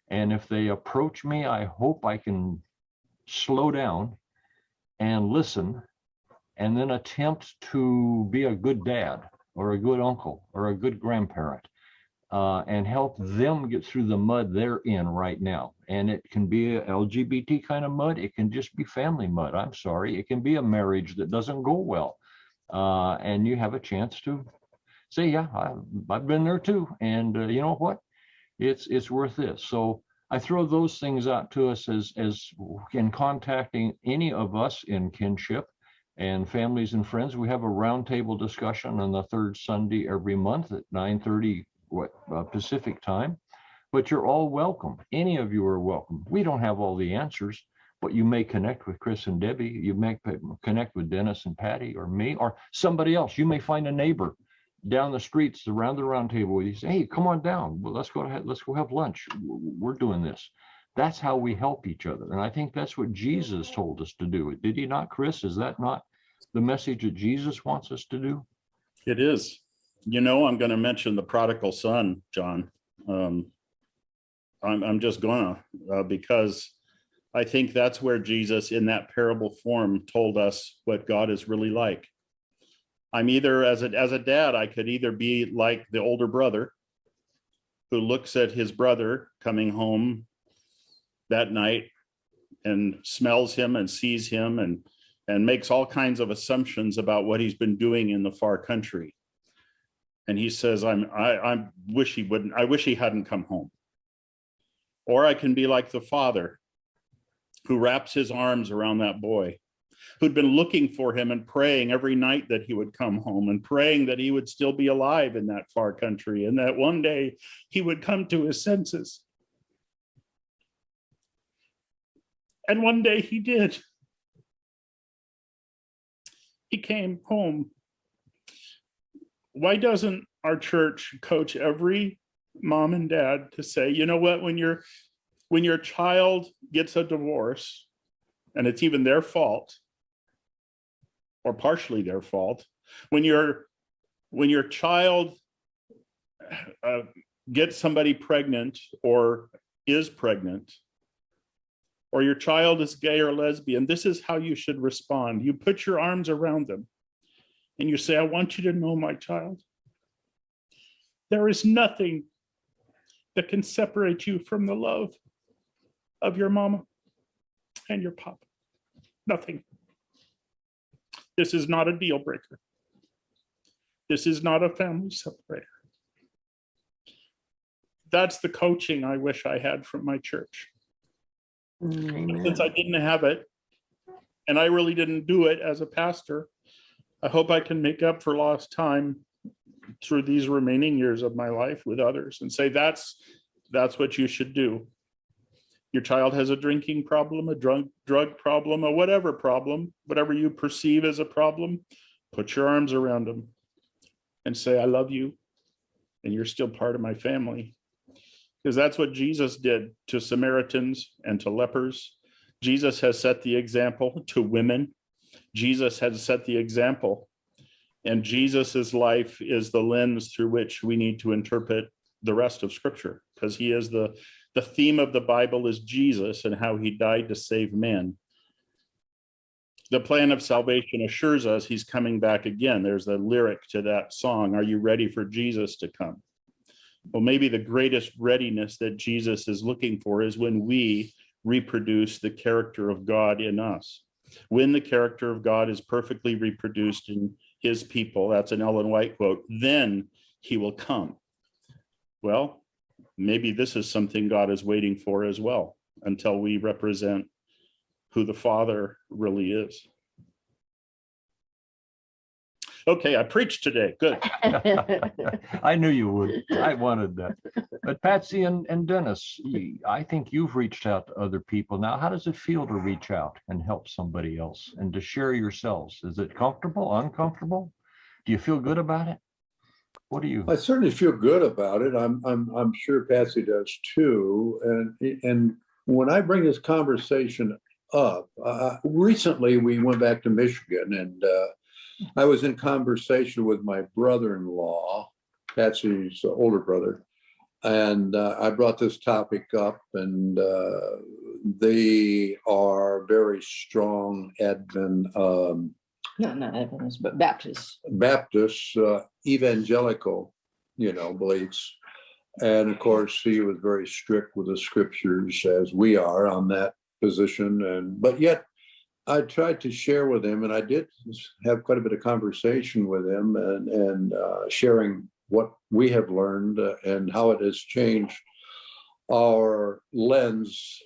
[SPEAKER 2] And if they approach me, I hope I can slow down and listen and then attempt to be a good dad or a good uncle or a good grandparent, and help them get through the mud they're in right now. And it can be a LGBT kind of mud. It can just be family mud. I'm sorry. It can be a marriage that doesn't go well. And you have a chance to say, yeah, I've been there too. And you know what? It's worth this. So I throw those things out to us as in contacting any of us in Kinship. And families and friends, we have a roundtable discussion on the third Sunday every month at 9:30 Pacific time. But you're all welcome. Any of you are welcome. We don't have all the answers, but you may connect with Chris and Debbie. You may connect with Dennis and Patty or me or somebody else. You may find a neighbor down the streets around the round table. You say, hey, come on down. Well, let's go ahead. Let's go have lunch. We're doing this. That's how we help each other. And I think that's what Jesus told us to do. Did he not, Chris? Is that not the message that Jesus wants us to do?
[SPEAKER 4] It is. You know, I'm going to mention the prodigal son, John. I'm just gonna, because I think that's where Jesus in that parable form told us what God is really like. I'm either, as a dad, I could either be like the older brother who looks at his brother coming home that night and smells him and sees him and makes all kinds of assumptions about what he's been doing in the far country. And he says, I wish he hadn't come home. Or I can be like the father who wraps his arms around that boy, who'd been looking for him and praying every night that he would come home and praying that he would still be alive in that far country and that one day he would come to his senses. And one day he did. He came home. Why doesn't our church coach every mom and dad to say, you know what, when your child gets a divorce and it's even their fault or partially their fault, when your child gets somebody pregnant or is pregnant, or your child is gay or lesbian, this is how you should respond. You put your arms around them and you say, I want you to know, my child, there is nothing that can separate you from the love of your mama and your papa. Nothing. This is not a deal breaker. This is not a family separator. That's the coaching I wish I had from my church.
[SPEAKER 3] Amen.
[SPEAKER 4] Since I didn't have it, and I really didn't do it as a pastor, I hope I can make up for lost time through these remaining years of my life with others and say, that's what you should do. Your child has a drinking problem, a drug problem, a whatever problem, whatever you perceive as a problem, put your arms around them and say, I love you, and you're still part of my family. Because that's what Jesus did to Samaritans and to lepers. Jesus has set the example to women. Jesus has set the example. And Jesus's life is the lens through which we need to interpret the rest of Scripture, because he is the theme of the Bible is Jesus and how he died to save man. The plan of salvation assures us he's coming back again. There's a lyric to that song, Are you ready for Jesus to come? Well, maybe the greatest readiness that Jesus is looking for is when we reproduce the character of God in us. When the character of God is perfectly reproduced in his people, that's an Ellen White quote, then he will come. Well, maybe this is something God is waiting for as well, until we represent who the Father really is. Okay, I preached today. Good.
[SPEAKER 2] I knew you would. I wanted that. But Patsy and Dennis, I think you've reached out to other people. Now, how does it feel to reach out and help somebody else and to share yourselves? Is it comfortable, uncomfortable? Do you feel good about it? What do you?
[SPEAKER 6] I certainly feel good about it. I'm sure Patsy does too. And when I bring this conversation up, recently we went back to Michigan, and I was in conversation with my brother-in-law, Patsy's older brother, and I brought this topic up, and they are very strong Advent.
[SPEAKER 7] Not Adventists, but Baptists.
[SPEAKER 6] Baptist, evangelical, beliefs. And of course, he was very strict with the scriptures, as we are on that position. But yet, I tried to share with him, and I did have quite a bit of conversation with him, and sharing what we have learned and how it has changed our lens,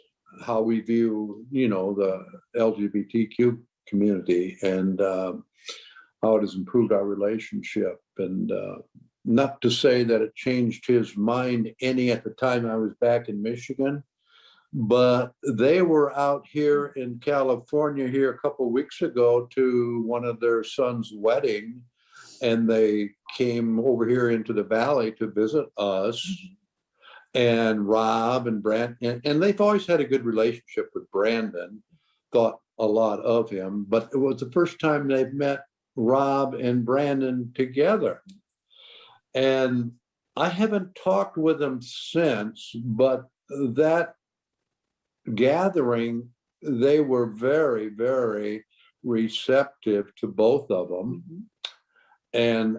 [SPEAKER 6] how we view, the LGBTQ community and how it has improved our relationship. And not to say that it changed his mind any at the time I was back in Michigan, but they were out here in California here a couple of weeks ago to one of their son's wedding, and they came over here into the valley to visit us. And Rob and Brandon, and they've always had a good relationship with Brandon, thought a lot of him, but it was the first time they've met Rob and Brandon together. And I haven't talked with them since, but that gathering, they were very, very receptive to both of them. And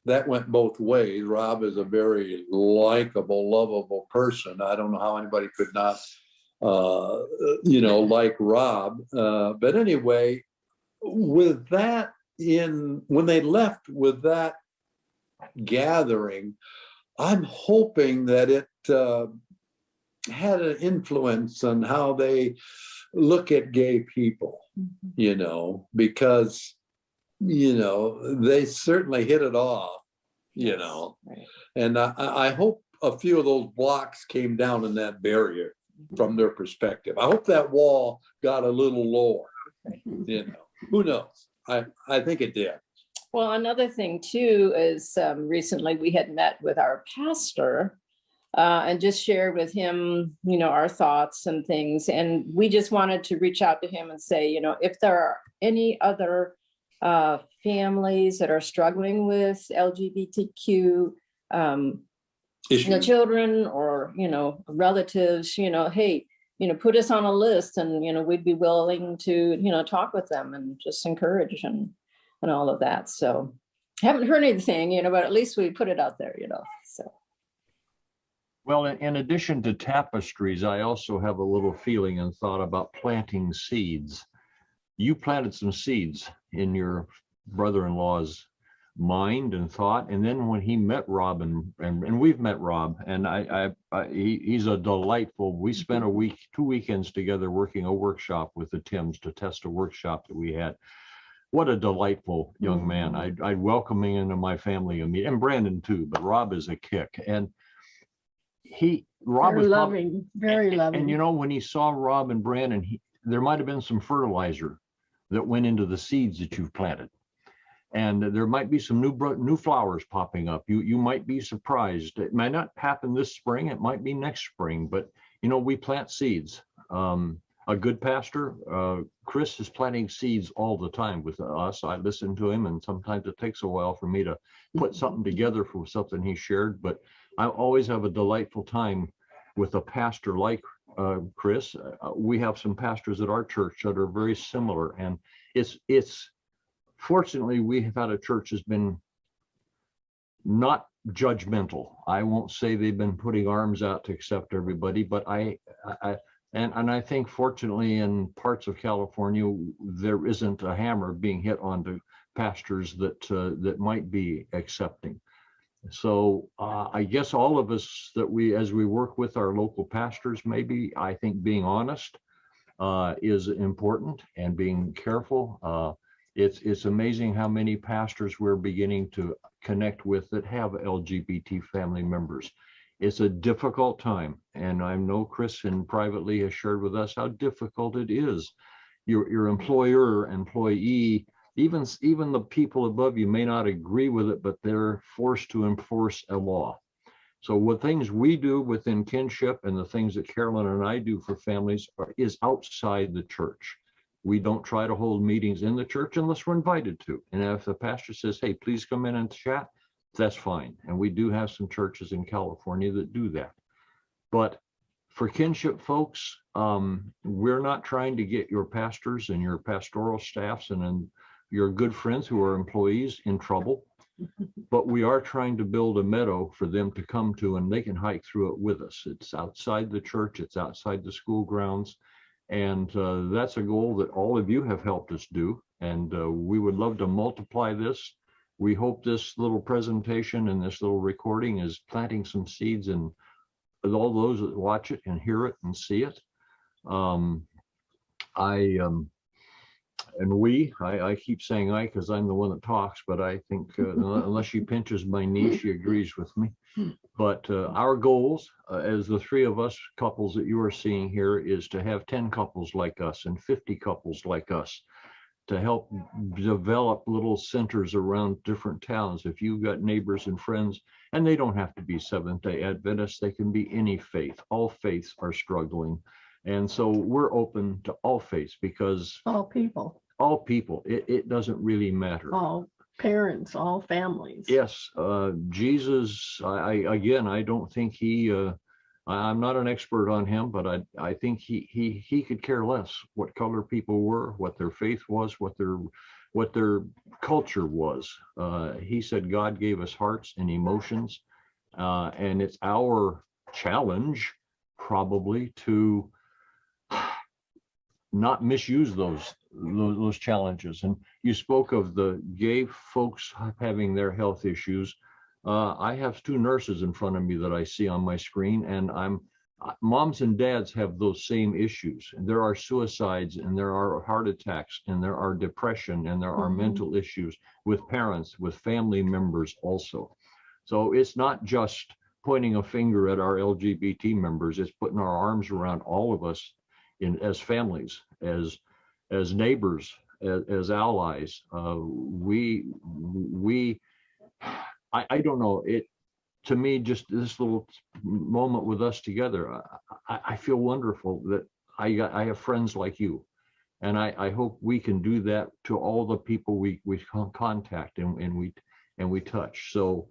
[SPEAKER 6] that went both ways. Rob is a very likable, lovable person. I don't know how anybody could not, like Rob. But anyway, with that when they left with that gathering, I'm hoping that it had an influence on how they look at gay people, because they certainly hit it off,
[SPEAKER 7] Right.
[SPEAKER 6] and I hope a few of those blocks came down in that barrier from their perspective. I hope that wall got a little lower, who knows? I think it did.
[SPEAKER 7] Well, another thing too is recently we had met with our pastor and just shared with him, our thoughts and things. And we just wanted to reach out to him and say, if there are any other families that are struggling with LGBTQ, children or, relatives, hey, put us on a list and, we'd be willing to, talk with them and just encourage and all of that. So haven't heard anything, but at least we put it out there, so.
[SPEAKER 2] Well, in addition to tapestries, I also have a little feeling and thought about planting seeds. You planted some seeds in your brother-in-law's mind and thought, and then when he met Rob, and we've met Rob, and he's a delightful. We spent 2 weekends together working a workshop with the Tims to test a workshop that we had. What a delightful young man. I'd welcome him into my family, and Brandon too, but Rob is a kick. And Rob
[SPEAKER 3] Very
[SPEAKER 2] was
[SPEAKER 3] loving, very loving.
[SPEAKER 2] And when he saw Rob and Brandon, there might have been some fertilizer that went into the seeds that you've planted. And there might be some new flowers popping up. You might be surprised. It might not happen this spring. It might be next spring, but we plant seeds. A good pastor, Chris, is planting seeds all the time with us. I listen to him, and sometimes it takes a while for me to put something together for something he shared, but I always have a delightful time with a pastor like Chris. We have some pastors at our church that are very similar, and it's fortunately we have had a church that's been not judgmental. I won't say they've been putting arms out to accept everybody, but I think fortunately in parts of California there isn't a hammer being hit onto pastors that might be accepting. So I guess all of us as we work with our local pastors, maybe I think being honest is important, and being careful. It's amazing how many pastors we're beginning to connect with that have LGBT family members. It's a difficult time, and I know Chris and privately has shared with us how difficult it is. Your employer, employee, even the people above you may not agree with it, but they're forced to enforce a law. So what things we do within Kinship and the things that Carolyn and I do for families is outside the church. We don't try to hold meetings in the church unless we're invited to. And if the pastor says, hey, please come in and chat, that's fine. And we do have some churches in California that do that. But for Kinship folks, we're not trying to get your pastors and your pastoral staffs and your good friends who are employees in trouble. But we are trying to build a meadow for them to come to, and they can hike through it with us. It's outside the church, it's outside the school grounds. And that's a goal that all of you have helped us do. And we would love to multiply this. We hope this little presentation and this little recording is planting some seeds in all those that watch it and hear it and see it. and I keep saying I because I'm the one that talks, but I think unless she pinches my knee, she agrees with me. But our goals, as the three of us couples that you are seeing here, is to have 10 couples like us and 50 couples like us to help develop little centers around different towns. If you've got neighbors and friends, and they don't have to be Seventh-day Adventists, they can be any faith. All faiths are struggling. And so we're open to all faiths because
[SPEAKER 3] All people,
[SPEAKER 2] it doesn't really matter.
[SPEAKER 3] all parents, all families.
[SPEAKER 2] Yes, Jesus, I don't think I'm not an expert on him, but I think he could care less what color people were, what their faith was, what their culture was. He said God gave us hearts and emotions, and it's our challenge probably to not misuse those challenges. And you spoke of the gay folks having their health issues. I have two nurses in front of me that I see on my screen, and moms and dads have those same issues. And there are suicides, and there are heart attacks, and there are depression, and there are mental issues with parents, with family members also. So it's not just pointing a finger at our LGBT members, it's putting our arms around all of us as families, as neighbors, as allies. I don't know, to me, just this little moment with us together, I feel wonderful that I have friends like you, and I hope we can do that to all the people we contact and we touch. So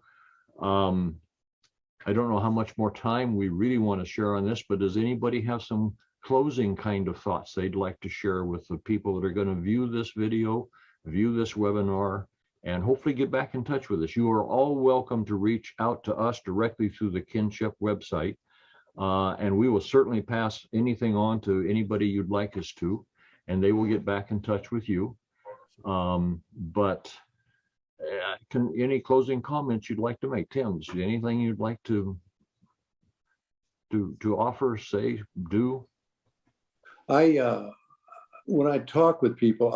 [SPEAKER 2] I don't know how much more time we really want to share on this, but does anybody have some closing kind of thoughts they'd like to share with the people that are going to view this video, view this webinar, and hopefully get back in touch with us? You are all welcome to reach out to us directly through the Kinship website, and we will certainly pass anything on to anybody you'd like us to, and they will get back in touch with you. But any closing comments you'd like to make? Tim, anything you'd like to offer, say, do?
[SPEAKER 6] When I talk with people,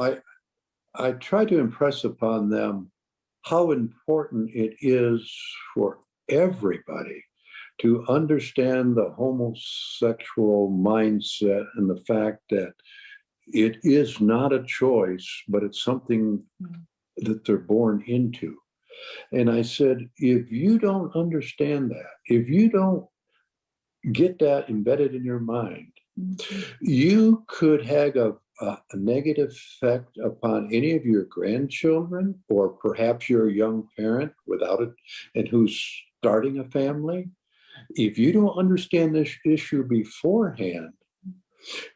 [SPEAKER 6] I try to impress upon them how important it is for everybody to understand the homosexual mindset and the fact that it is not a choice, but it's something that they're born into. And I said, if you don't understand that, if you don't get that embedded in your mind, you could have a negative effect upon any of your grandchildren, or perhaps you're a young parent without it and who's starting a family. If you don't understand this issue beforehand,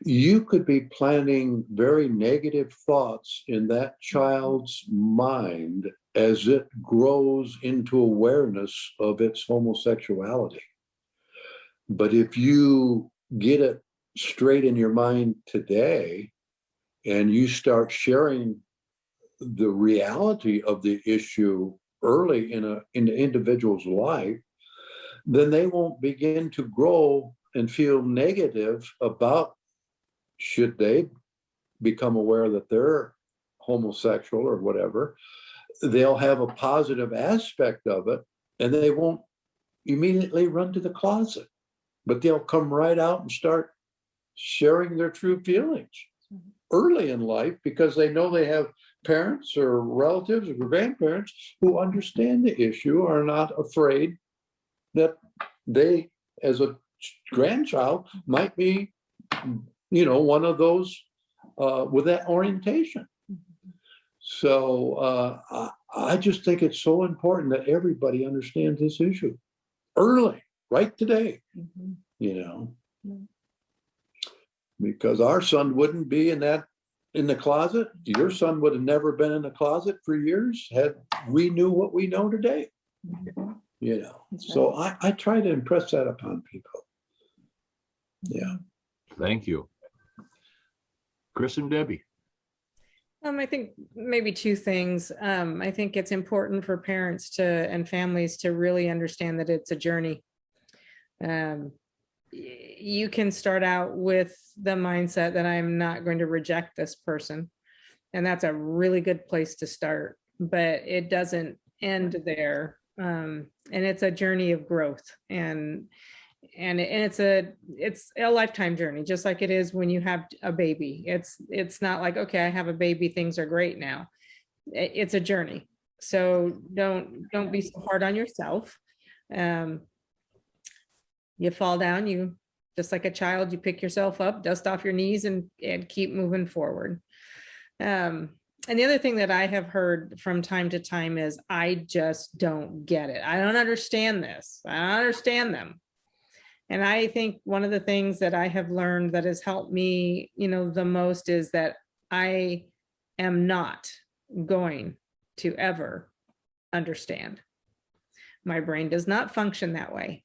[SPEAKER 6] you could be planting very negative thoughts in that child's mind as it grows into awareness of its homosexuality. But if you get it straight in your mind today and you start sharing the reality of the issue early in the individual's life, then they won't begin to grow and feel negative about, should they become aware that they're homosexual or whatever. They'll have a positive aspect of it, and they won't immediately run to the closet, but they'll come right out and start sharing their true feelings early in life, because they know they have parents or relatives or grandparents who understand the issue, are not afraid that they, as a grandchild, might be, one of those with that orientation. So I just think it's so important that everybody understands this issue early, right today, because our son wouldn't be in the closet. Your son would have never been in the closet for years had we knew what we know today. So I try to impress that upon people. Yeah.
[SPEAKER 2] Thank you. Chris and Debbie.
[SPEAKER 5] I think maybe two things. I think it's important for parents and families to really understand that it's a journey. You can start out with the mindset that I'm not going to reject this person. And that's a really good place to start, but it doesn't end there. And it's a journey of growth, and it's a lifetime journey, just like it is when you have a baby. It's not like, okay, I have a baby, things are great now. It's a journey. So don't be so hard on yourself. You fall down, you just like a child, you pick yourself up, dust off your knees, and keep moving forward. And the other thing that I have heard from time to time is, I just don't get it. I don't understand this. I don't understand them. And I think one of the things that I have learned that has helped me, the most is that I am not going to ever understand. My brain does not function that way.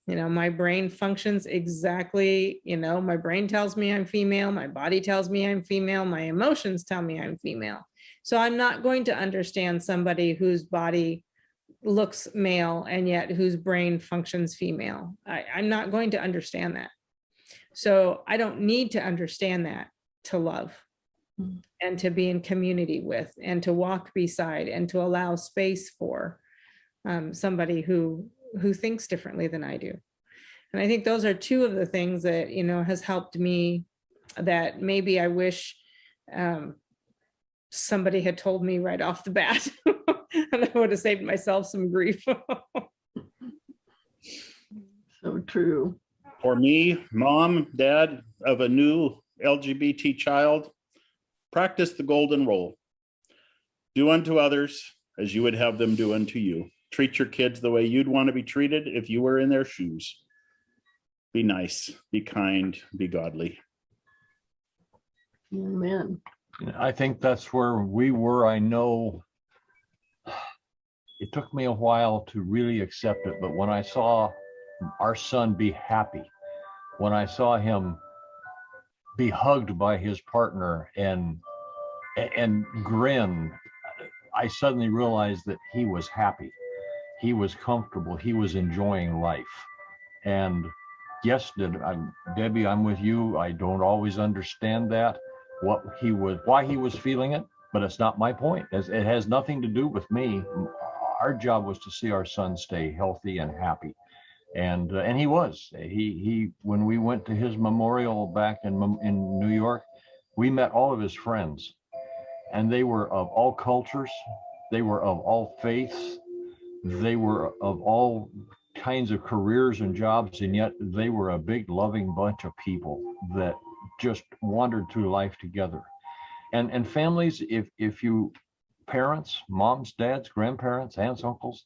[SPEAKER 5] My brain functions exactly, my brain tells me I'm female, my body tells me I'm female, my emotions tell me I'm female. So I'm not going to understand somebody whose body looks male and yet whose brain functions female. I'm not going to understand that. So I don't need to understand that to love and to be in community with and to walk beside and to allow space for somebody who thinks differently than I do. And I think those are two of the things that, has helped me, that maybe I wish somebody had told me right off the bat, and I would have saved myself some grief.
[SPEAKER 3] So true.
[SPEAKER 4] For me, mom, dad of a new LGBT child, practice the golden rule. Do unto others as you would have them do unto you. Treat your kids the way you'd want to be treated if you were in their shoes. Be nice, be kind, be godly.
[SPEAKER 3] Amen.
[SPEAKER 2] I think that's where we were. I know it took me a while to really accept it, but when I saw our son be happy, when I saw him be hugged by his partner and grin, I suddenly realized that he was happy. He was comfortable. He was enjoying life. And yes, Debbie, I'm with you. I don't always understand that, why he was feeling it, but it's not my point. It has nothing to do with me. Our job was to see our son stay healthy and happy. And he was. He when we went to his memorial back in New York, we met all of his friends, and they were of all cultures. They were of all faiths. They were of all kinds of careers and jobs, and yet they were a big, loving bunch of people that just wandered through life together. And families, if you, parents, moms, dads, grandparents, aunts, uncles,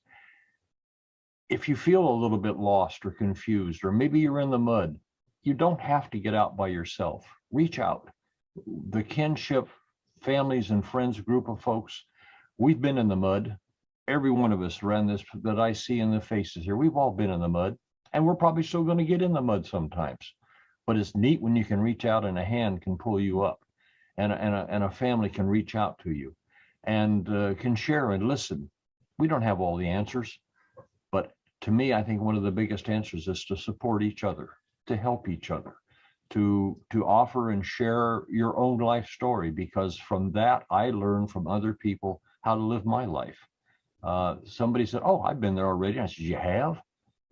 [SPEAKER 2] if you feel a little bit lost or confused, or maybe you're in the mud, you don't have to get out by yourself. Reach out. The Kinship families and friends group of folks, we've been in the mud. Every one of us around this that I see in the faces here, we've all been in the mud, and we're probably still going to get in the mud sometimes. But it's neat when you can reach out and a hand can pull you up, and a family can reach out to you and can share and listen. We don't have all the answers, but to me, I think one of the biggest answers is to support each other, to help each other, to offer and share your own life story, because from that, I learned from other people how to live my life. Somebody said, "Oh, I've been there already." I said, "You have?"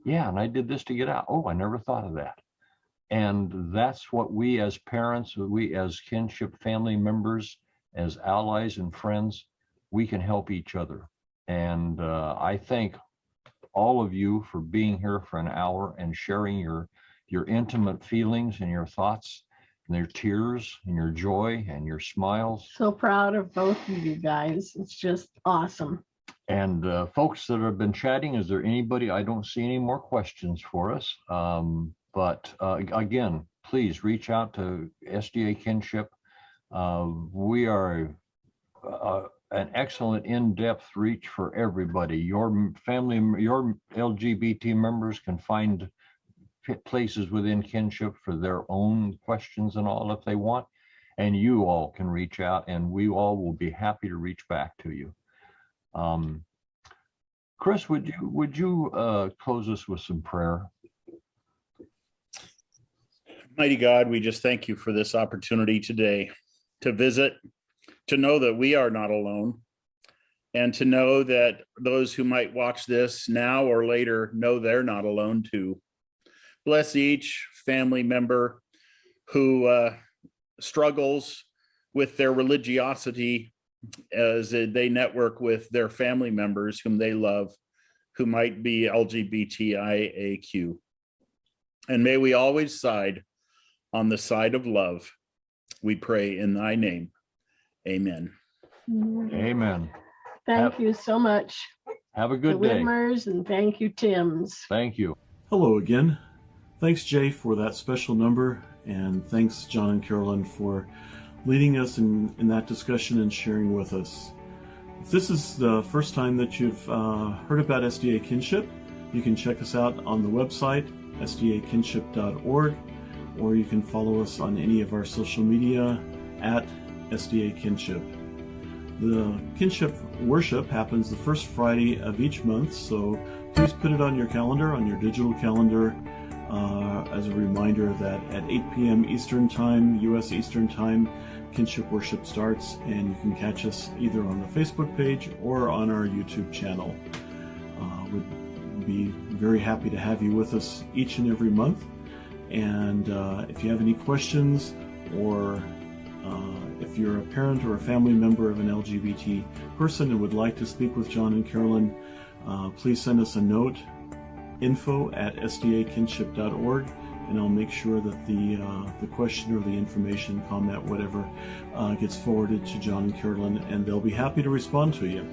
[SPEAKER 2] "Yeah, and I did this to get out." "Oh, I never thought of that." And that's what we as parents, we as kinship family members, as allies and friends, we can help each other. And I thank all of you for being here for an hour and sharing your intimate feelings and your thoughts and your tears and your joy and your smiles.
[SPEAKER 3] So proud of both of you guys. It's just awesome.
[SPEAKER 2] And folks that have been chatting, is there anybody? I don't see any more questions for us. But again, please reach out to SDA Kinship. We are an excellent in-depth reach for everybody. Your family, your LGBT members can find places within Kinship for their own questions and all if they want. And you all can reach out, and we all will be happy to reach back to you. Chris, would you close us with some prayer?
[SPEAKER 4] Mighty God, we just thank you for this opportunity today to visit to know that we are not alone, and to know that those who might watch this now or later know they're not alone too. Bless each family member who struggles with their religiosity as they network with their family members whom they love, who might be LGBTIAQ. And may we always side on the side of love. We pray in thy name. Amen.
[SPEAKER 2] Amen.
[SPEAKER 3] Thank you so much.
[SPEAKER 2] Have a
[SPEAKER 3] The
[SPEAKER 2] good day.
[SPEAKER 3] Whitmers, and thank you, Tims.
[SPEAKER 2] Thank you.
[SPEAKER 1] Hello again. Thanks, Jay, for that special number, and thanks, John and Carolyn, for leading us in that discussion and sharing with us. If this is the first time that you've heard about SDA Kinship, you can check us out on the website, sdakinship.org, or you can follow us on any of our social media at SDA Kinship. The Kinship worship happens the first Friday of each month, so please put it on your calendar, on your digital calendar, as a reminder that at 8 p.m. Eastern Time, U.S. Eastern Time, Kinship worship starts, and you can catch us either on the Facebook page or on our YouTube channel. We'd be very happy to have you with us each and every month. And if you have any questions, or if you're a parent or a family member of an LGBT person and would like to speak with John and Carolyn, please send us a note, info@sdakinship.org, and I'll make sure that the question or the information, comment, whatever, gets forwarded to John and Carolyn, and they'll be happy to respond to you.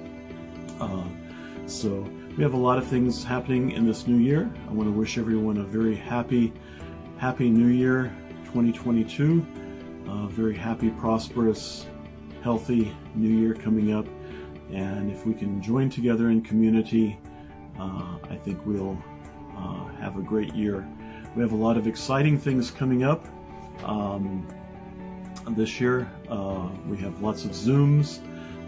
[SPEAKER 1] So we have a lot of things happening in this new year. I want to wish everyone a very happy new year 2022. Very happy, prosperous, healthy new year coming up. And if we can join together in community, I think we'll have a great year. We have a lot of exciting things coming up this year. We have lots of Zooms.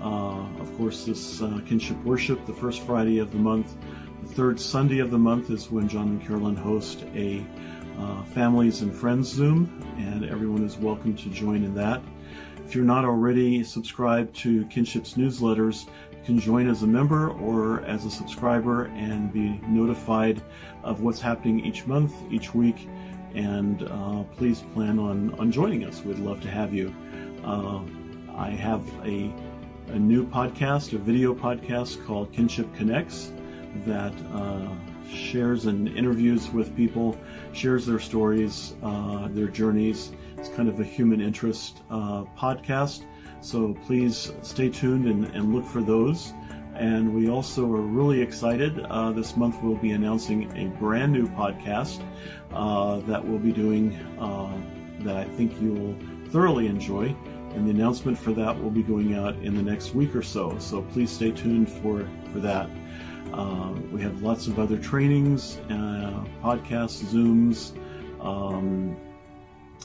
[SPEAKER 1] Of course, this Kinship Worship, the first Friday of the month. The third Sunday of the month is when John and Carolyn host a Families and Friends Zoom, and everyone is welcome to join in that. If you're not already subscribed to Kinship's newsletters, you can join as a member or as a subscriber and be notified of what's happening each month, each week, and please plan on joining us. We'd love to have you. I have a new podcast, a video podcast called Kinship Connects, that shares and interviews with people, shares their stories, their journeys. It's kind of a human interest podcast, so please stay tuned and look for those. And we also are really excited. This month we'll be announcing a brand new podcast that we'll be doing that I think you'll thoroughly enjoy. And the announcement for that will be going out in the next week or so. So please stay tuned for that. We have lots of other trainings, podcasts, Zooms.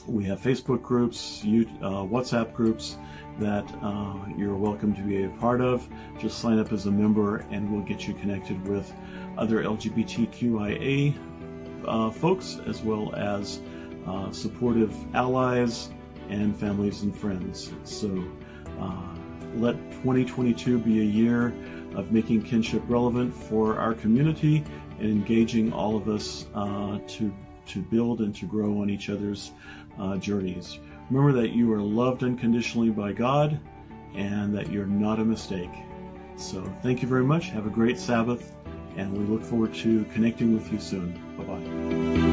[SPEAKER 1] We have Facebook groups, WhatsApp groups that you're welcome to be a part of. Just sign up as a member and we'll get you connected with other LGBTQIA folks, as well as supportive allies and families and friends. So let 2022 be a year of making Kinship relevant for our community and engaging all of us to build and to grow on each other's journeys. Remember that you are loved unconditionally by God and that you're not a mistake. So thank you very much. Have a great Sabbath, and we look forward to connecting with you soon. Bye-bye.